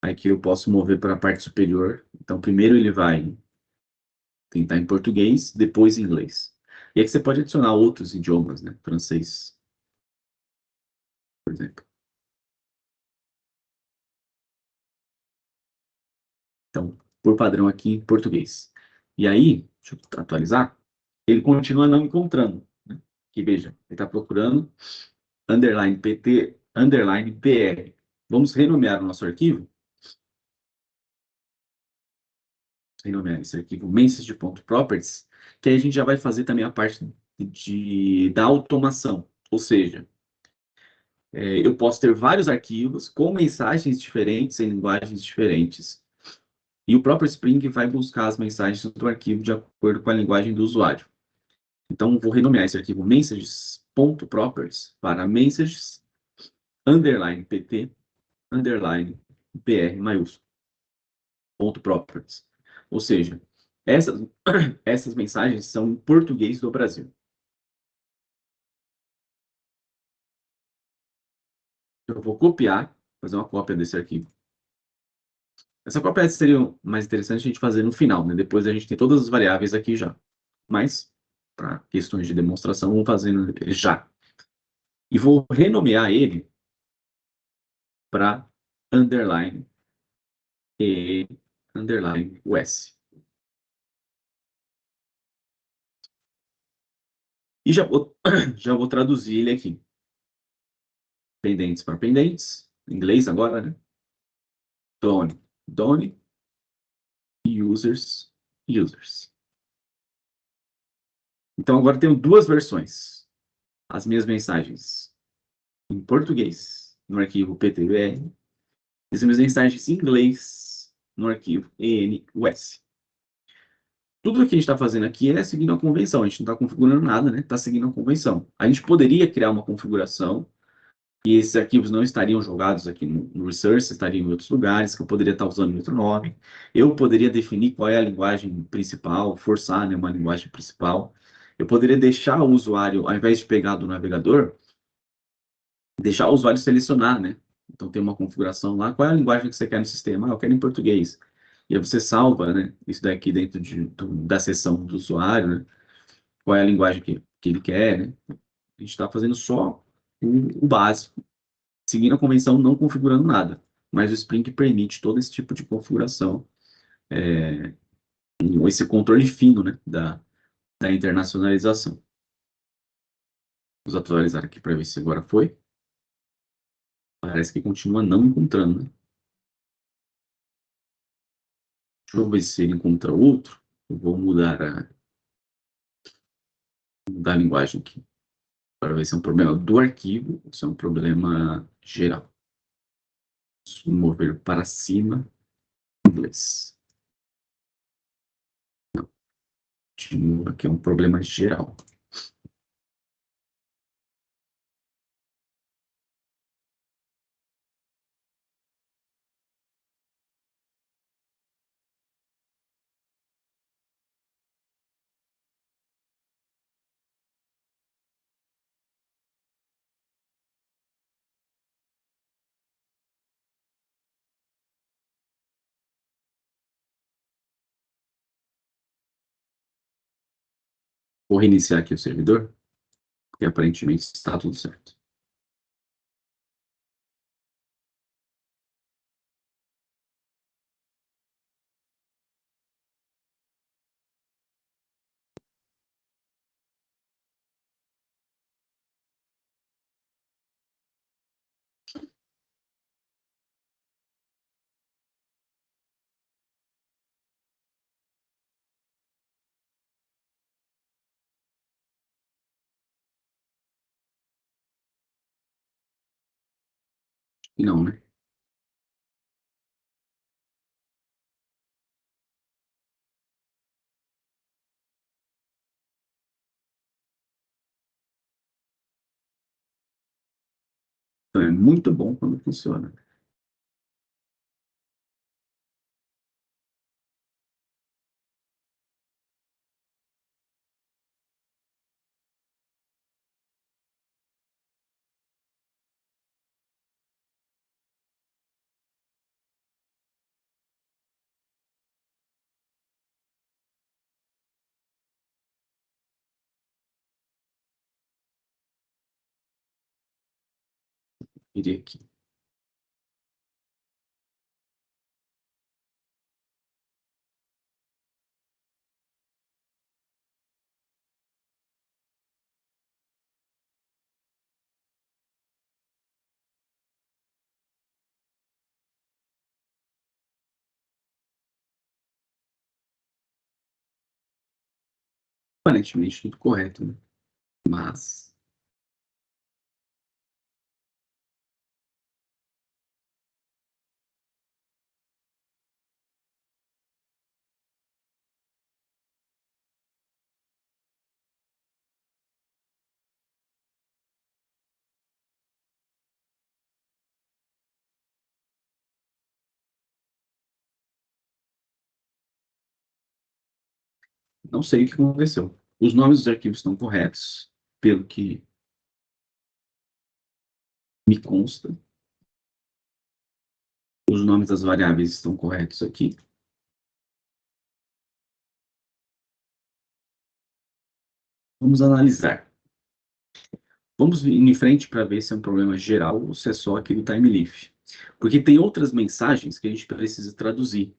[SPEAKER 2] Aqui eu posso mover para a parte superior. Então, primeiro ele vai tentar em português, depois em inglês. E aqui você pode adicionar outros idiomas, né? Francês, por exemplo. Então, por padrão aqui, português. E aí, deixa eu atualizar, ele continua não encontrando, né? Aqui, veja, ele está procurando underline pt, underline br. Vamos renomear o nosso arquivo. Renomear esse arquivo message.properties, que aí a gente já vai fazer também a parte da automação. Ou seja, eu posso ter vários arquivos com mensagens diferentes, em linguagens diferentes. E o próprio Spring vai buscar as mensagens do arquivo de acordo com a linguagem do usuário. Então, vou renomear esse arquivo messages.properties para messages, underline pt, underline BR maiúsculo, ponto properties. Ou seja, essas, essas mensagens são em português do Brasil. Eu vou copiar, fazer uma cópia desse arquivo. Essa cópia seria mais interessante a gente fazer no final, né? Depois a gente tem todas as variáveis aqui já. Mas, para questões de demonstração, vamos fazendo ele já. E vou renomear ele para underline e underline US. E já vou traduzir ele aqui. Pendentes para pendentes, em inglês agora, né? Done, done, users, users. Então agora tenho duas versões. As minhas mensagens em português, no arquivo PTBR, e as minhas mensagens em inglês, no arquivo ENUS. Tudo que a gente está fazendo aqui é seguindo a convenção. A gente não está configurando nada, né? Está seguindo a convenção. A gente poderia criar uma configuração e esses arquivos não estariam jogados aqui no Resource, estariam em outros lugares, que eu poderia estar usando outro nome. Eu poderia definir qual é a linguagem principal, forçar, né, uma linguagem principal. Eu poderia deixar o usuário, ao invés de pegar do navegador, deixar o usuário selecionar, né? Então tem uma configuração lá, qual é a linguagem que você quer no sistema? Ah, eu quero em português. E aí você salva, né, isso daqui dentro da seção do usuário, né? Qual é a linguagem que ele quer, né? A gente está fazendo só o básico, seguindo a convenção, não configurando nada. Mas o Spring permite todo esse tipo de configuração, esse controle fino, né, da internacionalização. Vamos atualizar aqui para ver se agora foi. Parece que continua não encontrando, né? Deixa eu ver se ele encontra outro. Eu vou mudar a linguagem aqui, para ver se é um problema do arquivo ou se é um problema geral. Vou mover para cima, inglês. Continua aqui, é um problema geral. Vou reiniciar aqui o servidor, porque aparentemente está tudo certo. E não, né? Então é muito bom quando funciona. Iria aqui. Aparentemente tudo correto, né? Mas Não sei o que aconteceu. Os nomes dos arquivos estão corretos, pelo que me consta. Os nomes das variáveis estão corretos aqui. Vamos analisar. Vamos ir em frente para ver se é um problema geral ou se é só aqui do TimeLeaf. Porque tem outras mensagens que a gente precisa traduzir.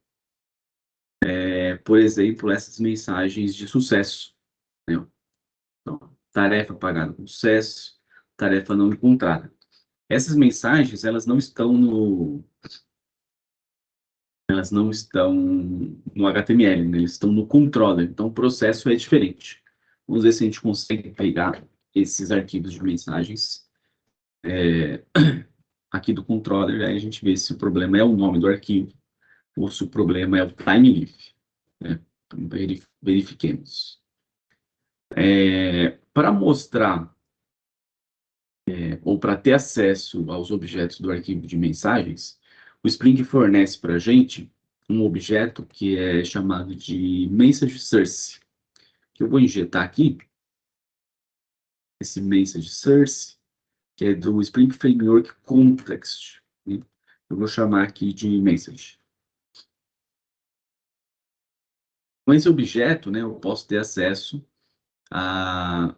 [SPEAKER 2] Por exemplo, essas mensagens de sucesso, né? Então, tarefa pagada com sucesso, tarefa não encontrada. Essas mensagens, elas não estão no HTML, né? Eles estão no controller, então o processo é diferente. Vamos ver se a gente consegue pegar esses arquivos de mensagens aqui do controller, aí a gente vê se o problema é o nome do arquivo ou se o problema é o TimeLeaf, né? Então, verifiquemos. Para mostrar ou para ter acesso aos objetos do arquivo de mensagens, o Spring fornece para a gente um objeto que é chamado de Message Source, que eu vou injetar aqui, esse Message Source, que é do Spring Framework Context, né? Eu vou chamar aqui de Message. Com esse objeto, né, eu posso ter acesso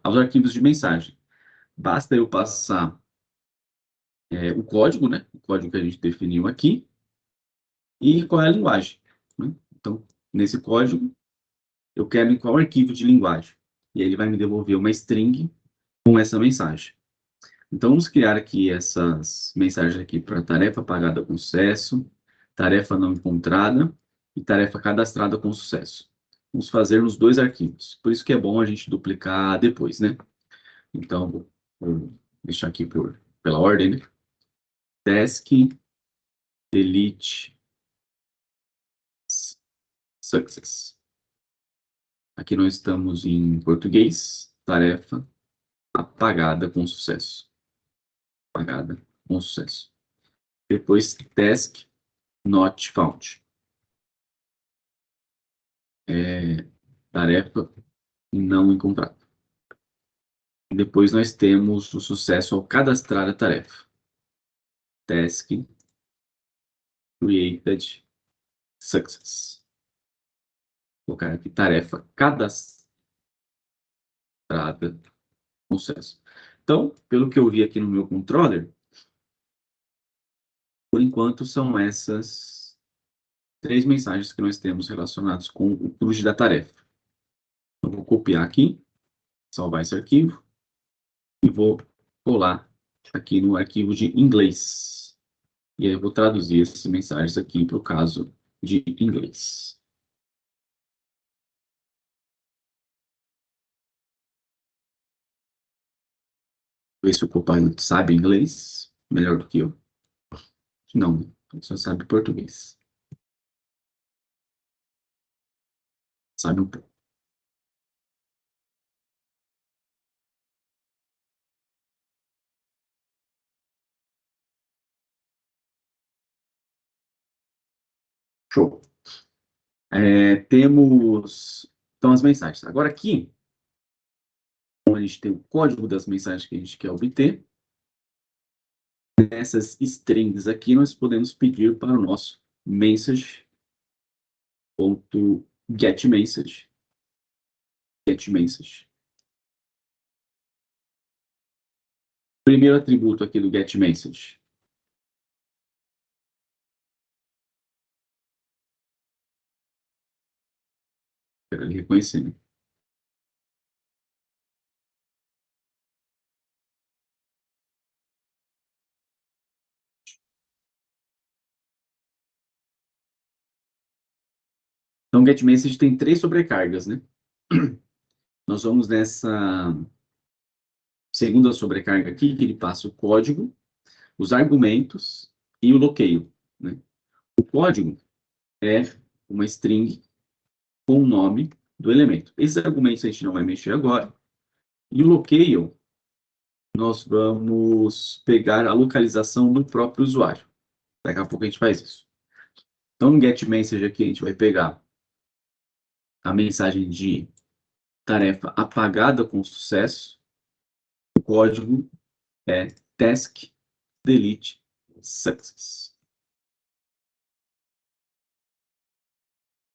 [SPEAKER 2] aos arquivos de mensagem. Basta eu passar o código, né, o código que a gente definiu aqui, e qual é a linguagem, né? Então, nesse código, eu quero em qual arquivo de linguagem. E aí ele vai me devolver uma string com essa mensagem. Então, vamos criar aqui essas mensagens aqui para tarefa pagada com sucesso, tarefa não encontrada e tarefa cadastrada com sucesso. Vamos fazer nos dois arquivos. Por isso que é bom a gente duplicar depois, né? Então, vou deixar aqui pela ordem, né? Task, delete, success. Aqui nós estamos em português, tarefa apagada com sucesso. Apagada com sucesso. Depois, task not found. Tarefa não encontrada. Depois nós temos o sucesso ao cadastrar a tarefa. Task created success. Vou colocar aqui tarefa cadastrada com sucesso. Então, pelo que eu vi aqui no meu controller, por enquanto são essas 3 mensagens que nós temos relacionadas com o CRUD da tarefa. Eu vou copiar aqui, salvar esse arquivo e vou colar aqui no arquivo de inglês. E aí eu vou traduzir essas mensagens aqui para o caso de inglês. Ver se o Copilot sabe inglês melhor do que eu. Não, ele só sabe português. Sabe um pouco. Show. Temos, então, as mensagens. Agora aqui, a gente tem o código das mensagens que a gente quer obter. Nessas strings aqui, nós podemos pedir para o nosso message.getMessage. GetMessage. Primeiro atributo aqui do getMessage. Quero ele reconhecer, né? Então, o getMessage tem 3 sobrecargas, né? Nós vamos nessa segunda sobrecarga aqui, que ele passa o código, os argumentos e o bloqueio, né? O código é uma string com o nome do elemento. Esses argumentos a gente não vai mexer agora. E o bloqueio, nós vamos pegar a localização do próprio usuário. Daqui a pouco a gente faz isso. Então, no getMessage aqui, a gente vai pegar a mensagem de tarefa apagada com sucesso, o código é task delete success.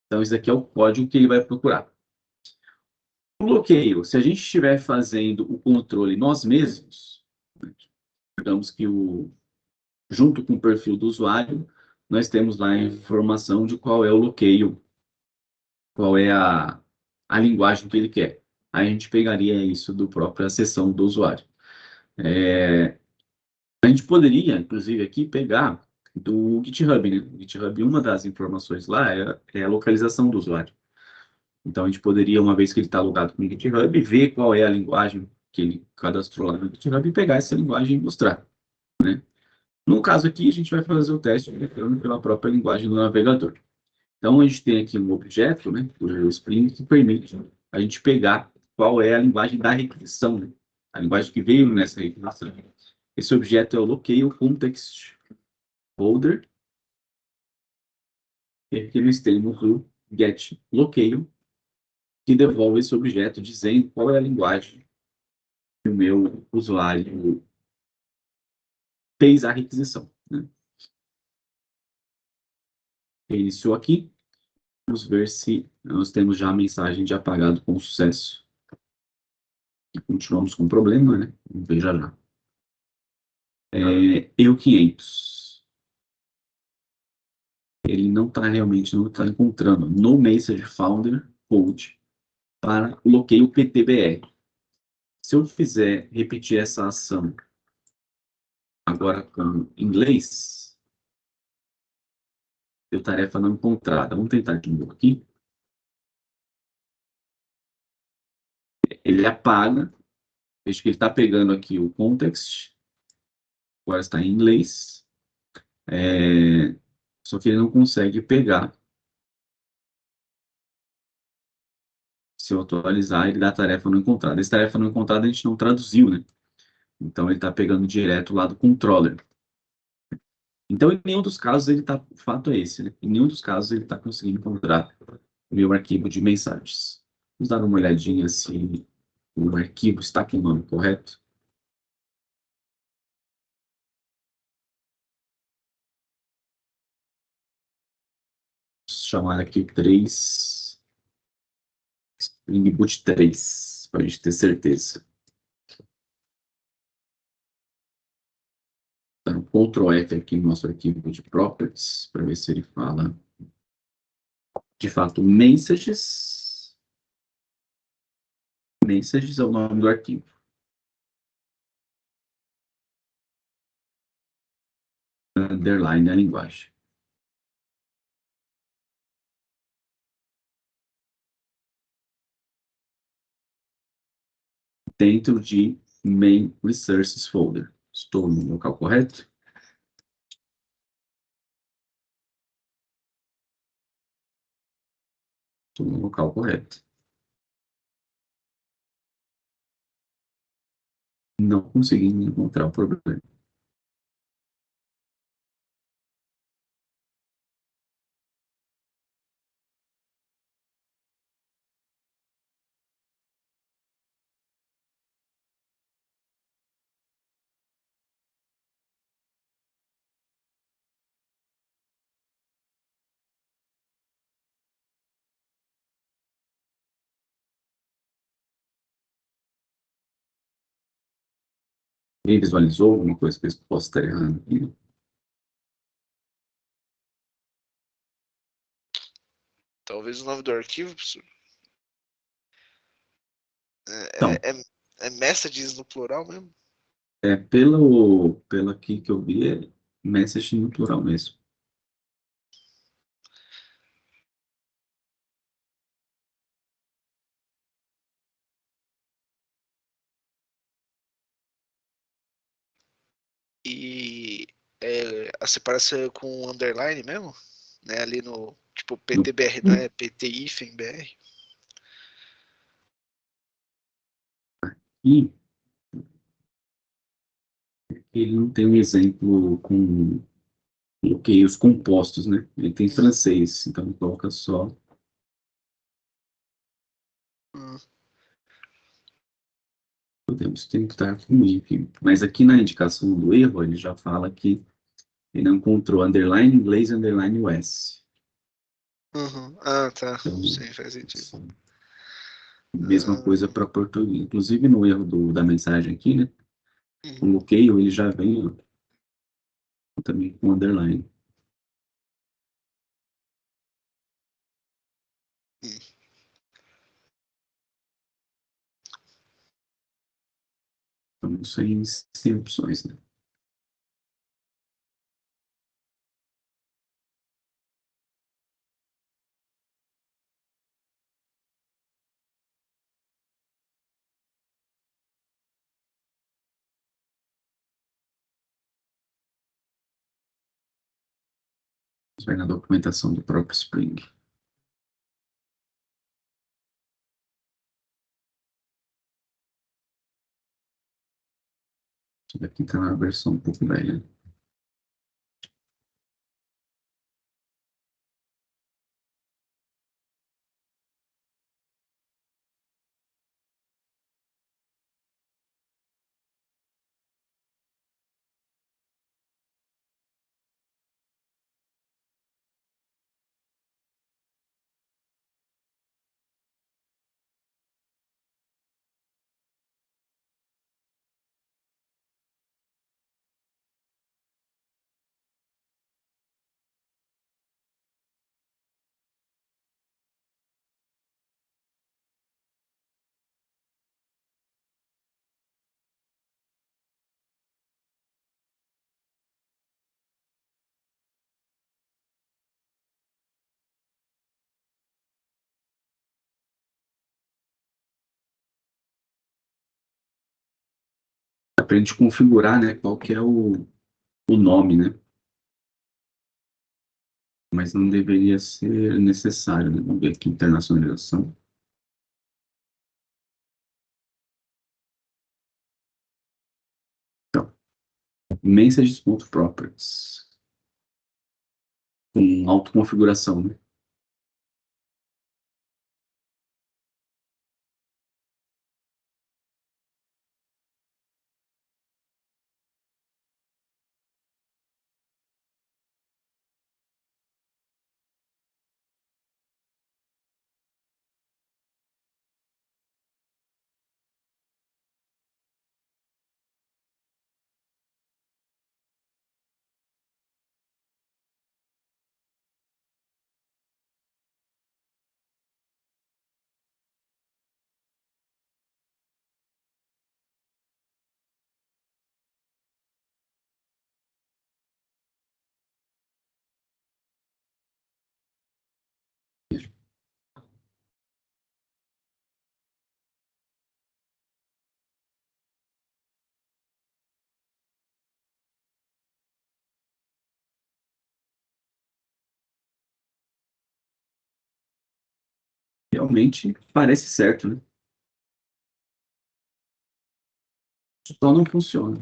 [SPEAKER 2] Então, esse aqui é o código que ele vai procurar. O bloqueio, se a gente estiver fazendo o controle nós mesmos, digamos que junto com o perfil do usuário, nós temos lá a informação de qual é o bloqueio, qual é a linguagem que ele quer. Aí a gente pegaria isso do própria seção do usuário. A gente poderia, inclusive, aqui pegar do GitHub, né? O GitHub, uma das informações lá é a localização do usuário. Então, a gente poderia, uma vez que ele está logado com o GitHub, ver qual é a linguagem que ele cadastrou lá no GitHub e pegar essa linguagem e mostrar, né? No caso aqui, a gente vai fazer o teste entrando pela própria linguagem do navegador. Então, a gente tem aqui um objeto, né, o Spring, que permite a gente pegar qual é a linguagem da requisição, né? A linguagem que veio nessa requisição. Esse objeto é o locale context holder, e aqui nós temos o get locale, que devolve esse objeto dizendo qual é a linguagem que o meu usuário fez a requisição, né? Iniciou aqui. Vamos ver se nós temos já a mensagem de apagado com sucesso. E continuamos com problema, né? Vamos ver já já. EU500. Ele não está encontrando no Message Founder code para bloqueio PTBR. Se eu fizer repetir essa ação agora com inglês, deu tarefa não encontrada. Vamos tentar de novo aqui. Ele apaga, veja que ele está pegando aqui o context, agora está em inglês, só que ele não consegue pegar. Se eu atualizar, ele dá tarefa não encontrada. Essa tarefa não encontrada a gente não traduziu, né? Então ele está pegando direto lá do controller. Então, em nenhum dos casos ele está, o fato é esse, né? Em nenhum dos casos ele está conseguindo encontrar o meu arquivo de mensagens. Vamos dar uma olhadinha se o arquivo está com o nome correto. Vou chamar aqui 3, Spring Boot 3, para a gente ter certeza. Dar um Ctrl F aqui no nosso arquivo de properties, para ver se ele fala de fato messages. Messages é o nome do arquivo. Underline a linguagem. Dentro de Main Resources Folder. Estou no local correto? Estou no local correto. Não consegui encontrar o problema. Quem visualizou alguma coisa que eu possa estar errando aqui?
[SPEAKER 3] Talvez o nome do arquivo, professor.
[SPEAKER 2] Então,
[SPEAKER 3] É messages no plural mesmo?
[SPEAKER 2] pelo aqui que eu vi, é message no plural mesmo.
[SPEAKER 3] E a separação é com underline mesmo? Né? Ali no tipo
[SPEAKER 2] No,
[SPEAKER 3] PTBR, não é PTIFEM-BR?
[SPEAKER 2] e ele não tem um exemplo com bloqueios compostos, né? Ele tem francês, então coloca só.
[SPEAKER 3] Hum.
[SPEAKER 2] podemos tentar com if. Mas aqui na indicação do erro, ele já fala que ele não encontrou underline inglês e underline US.
[SPEAKER 3] Uhum. Ah, tá.
[SPEAKER 2] Então,
[SPEAKER 3] Sim, faz sentido.
[SPEAKER 2] mesma coisa para português. Inclusive no erro da mensagem aqui, né? O
[SPEAKER 3] Uhum.
[SPEAKER 2] bloqueio ele já vem ó, também com underline.
[SPEAKER 3] Hum.
[SPEAKER 2] Então, isso aí sem opções, né? Vamos ver na documentação do próprio Spring. Isso daqui está na versão um pouco velha. Dá para a gente configurar, né, qual que é o nome, né? Mas não deveria ser necessário, né? Vamos ver aqui, internacionalização. Então, messages.properties. Com autoconfiguração, né? Realmente parece certo, né? Só não funciona.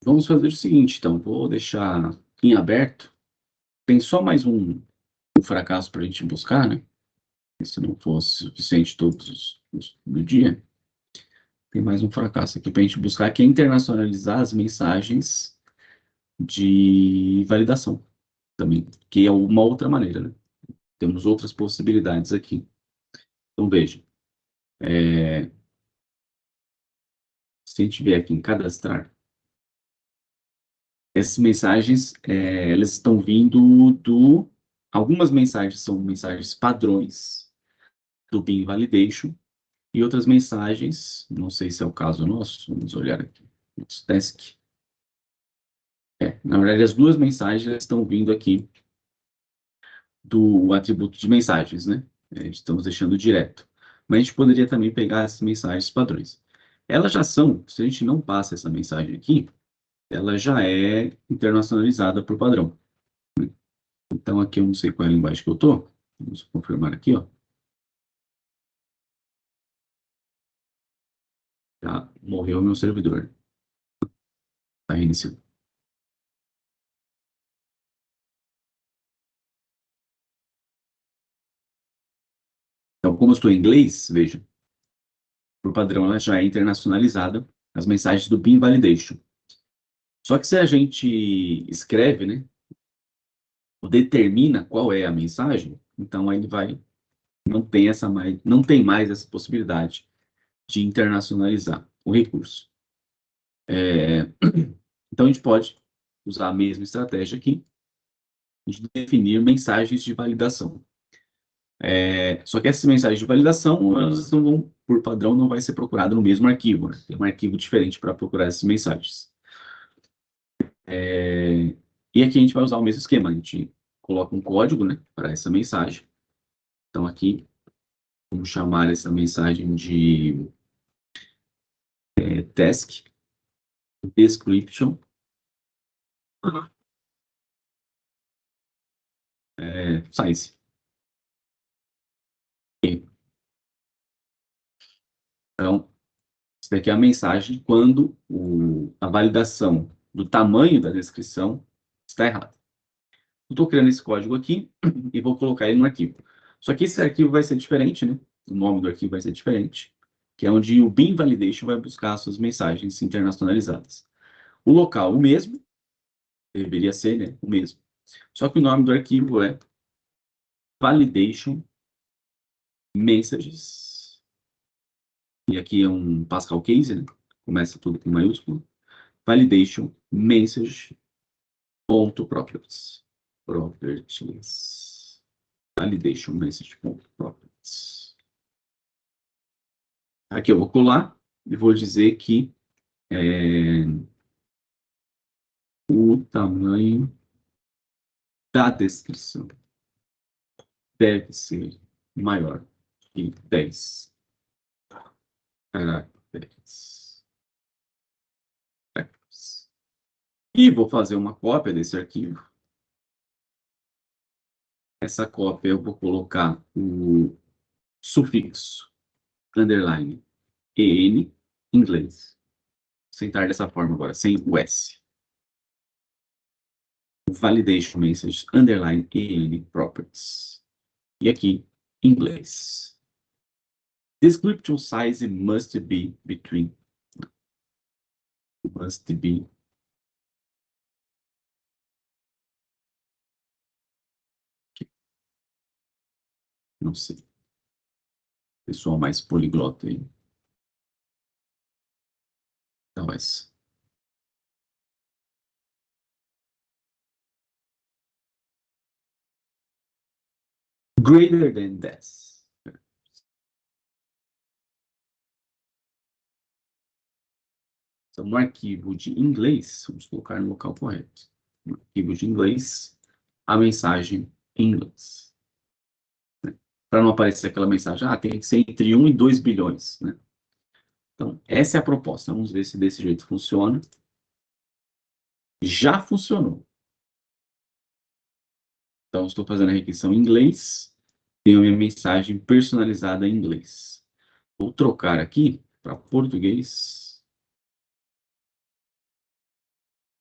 [SPEAKER 2] Vamos fazer o seguinte, então. Vou deixar em aberto. Tem só mais um fracasso para a gente buscar, né? E se não fosse suficiente todos no dia, tem mais um fracasso aqui para a gente buscar, que é internacionalizar as mensagens de validação também, que é uma outra maneira, né? Temos outras possibilidades aqui. Então, veja, se a gente vier aqui em cadastrar, essas mensagens, elas estão vindo algumas mensagens são mensagens padrões do Beam Validation, e outras mensagens, não sei se é o caso nosso, vamos olhar aqui, nosso task. Na verdade, as duas mensagens estão vindo aqui do atributo de mensagens, né? Estamos deixando direto. Mas a gente poderia também pegar essas mensagens padrões. Elas já são, se a gente não passa essa mensagem aqui, ela já é internacionalizada por padrão. Então, aqui eu não sei qual é a linguagem que eu estou. Vamos confirmar aqui, ó. Já morreu o meu servidor. Está reiniciando. como eu estou em inglês, veja, por padrão ela já é internacionalizada, as mensagens do Beam Validation. Só que se a gente escreve, né, ou determina qual é a mensagem, então aí ele vai, não tem mais essa possibilidade de internacionalizar o recurso. Então a gente pode usar a mesma estratégia aqui, de definir mensagens de validação. Só que essas mensagens de validação, elas não vão, por padrão, não vai ser procurada no mesmo arquivo, né? Tem um arquivo diferente para procurar essas mensagens. E aqui a gente vai usar o mesmo esquema, a gente coloca um código, né, para essa mensagem. Então aqui, vamos chamar essa mensagem de task description. Size. Então, isso daqui é a mensagem quando a validação do tamanho da descrição está errada. Eu estou criando esse código aqui e vou colocar ele no arquivo. Só que esse arquivo vai ser diferente, né? O nome do arquivo vai ser diferente, que é onde o Beam Validation vai buscar suas mensagens internacionalizadas. O local, o mesmo, deveria ser, né? O mesmo. Só que o nome do arquivo é Validation Messages. E aqui é um Pascal Case, né? Começa tudo com maiúsculo. Validation Message .properties. Properties. Validation Message .properties. Aqui eu vou colar e vou dizer que o tamanho da descrição deve ser maior que 10 caracteres. E vou fazer uma cópia desse arquivo. Essa cópia eu vou colocar o sufixo underline en em inglês. Sem estar dessa forma agora, sem o S. Validation message underline en properties. E aqui, inglês. Description size must be between. Must be. Não sei. Pessoal mais poliglota aí. Então, essa. Greater than 10. Então, no arquivo de inglês, vamos colocar no local correto. No arquivo de inglês, a mensagem em inglês. Para não aparecer aquela mensagem, tem que ser entre 1 e 2 bilhões, né? Então, essa é a proposta. Vamos ver se desse jeito funciona. Já funcionou. Então, estou fazendo a requisição em inglês. Tenho a minha mensagem personalizada em inglês. Vou trocar aqui para português.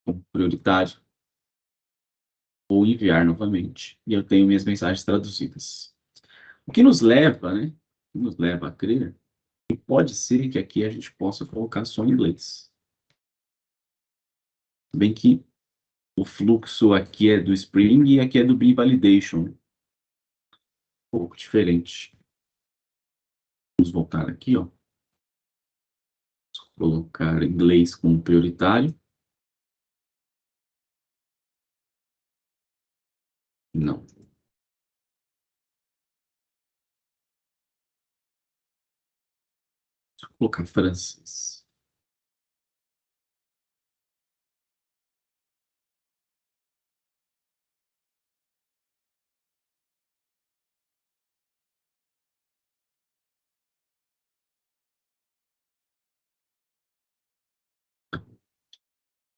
[SPEAKER 2] Como prioritário. Vou enviar novamente. E eu tenho minhas mensagens traduzidas. O que nos leva, né? O que nos leva a crer que pode ser que aqui a gente possa colocar só em inglês. Bem que o fluxo aqui é do Spring e aqui é do Beam Validation. Um pouco diferente. Vamos voltar aqui, ó. Vou colocar inglês como prioritário. Não. Vou colocar francês.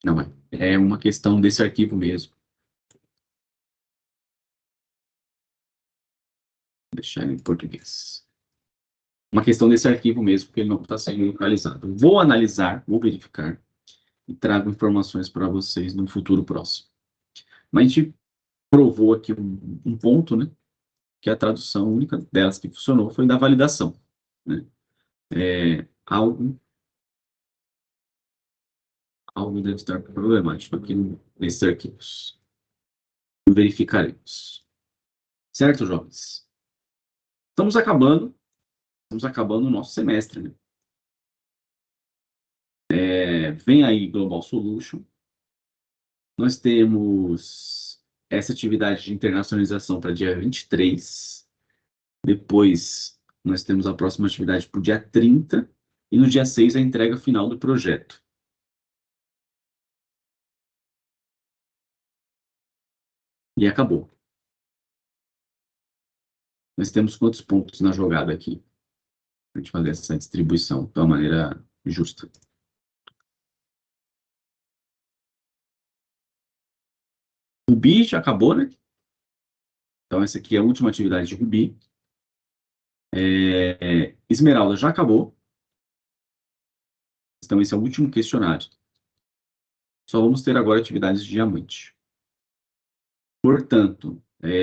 [SPEAKER 2] Não é. É uma questão desse arquivo mesmo. Vou deixar em português. Uma questão desse arquivo mesmo, porque ele não está sendo localizado. Vou analisar, vou verificar e trago informações para vocês no futuro próximo. Mas a gente provou aqui um ponto, né? que a tradução única delas que funcionou foi da validação, né? Algo deve estar problemático aqui nesses arquivos. Verificaremos. Certo, jovens? Estamos acabando o nosso semestre, né? Vem aí Global Solution. Nós temos essa atividade de internacionalização para dia 23. Depois, nós temos a próxima atividade para o dia 30. E no dia 6, a entrega final do projeto. E acabou. Nós temos quantos pontos na jogada aqui? Para a gente fazer essa distribuição de uma maneira justa. Ruby já acabou, né? Então, essa aqui é a última atividade de Ruby. Esmeralda já acabou. Então, esse é o último questionário. Só vamos ter agora atividades de diamante. Portanto,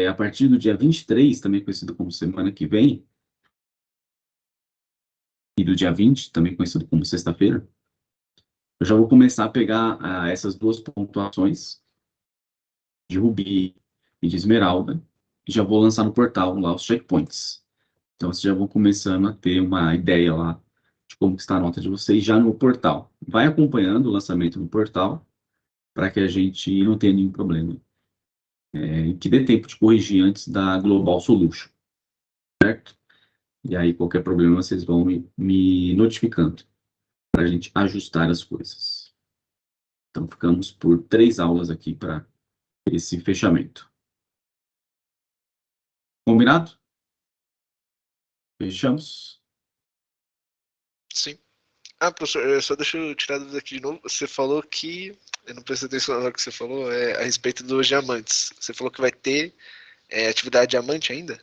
[SPEAKER 2] a partir do dia 23, também conhecido como semana que vem, e do dia 20, também conhecido como sexta-feira, eu já vou começar a pegar essas duas pontuações de Ruby e de Esmeralda, e já vou lançar no portal lá os checkpoints. Então, vocês já vão começando a ter uma ideia lá de como está a nota de vocês já no portal. Vai acompanhando o lançamento no portal, para que a gente não tenha nenhum problema. Que dê tempo de corrigir antes da Global Solution, certo? E aí, qualquer problema, vocês vão me notificando, para a gente ajustar as coisas. Então, ficamos por 3 aulas aqui para esse fechamento. Combinado? Fechamos?
[SPEAKER 3] Sim. Ah, professor, só deixa eu tirar a dúvida aqui de novo. Você falou que, eu não prestei atenção na hora que você falou, a respeito dos diamantes. Você falou que vai ter atividade diamante ainda?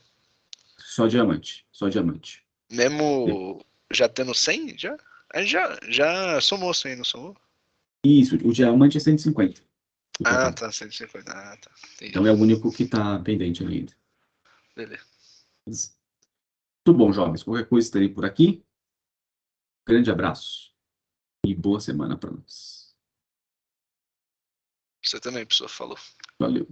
[SPEAKER 2] Só diamante, só diamante.
[SPEAKER 3] Mesmo já tendo 100? Já? A gente já somou 100, não somou?
[SPEAKER 2] Isso, o diamante é 150.
[SPEAKER 3] Ah, tá, 150. Ah, tá. Entendi.
[SPEAKER 2] Então é o único que está pendente ali ainda.
[SPEAKER 3] Beleza.
[SPEAKER 2] Tudo bom, jovens. Qualquer coisa estarei por aqui. Grande abraço e boa semana para nós.
[SPEAKER 3] Você também, pessoal, falou.
[SPEAKER 2] Valeu.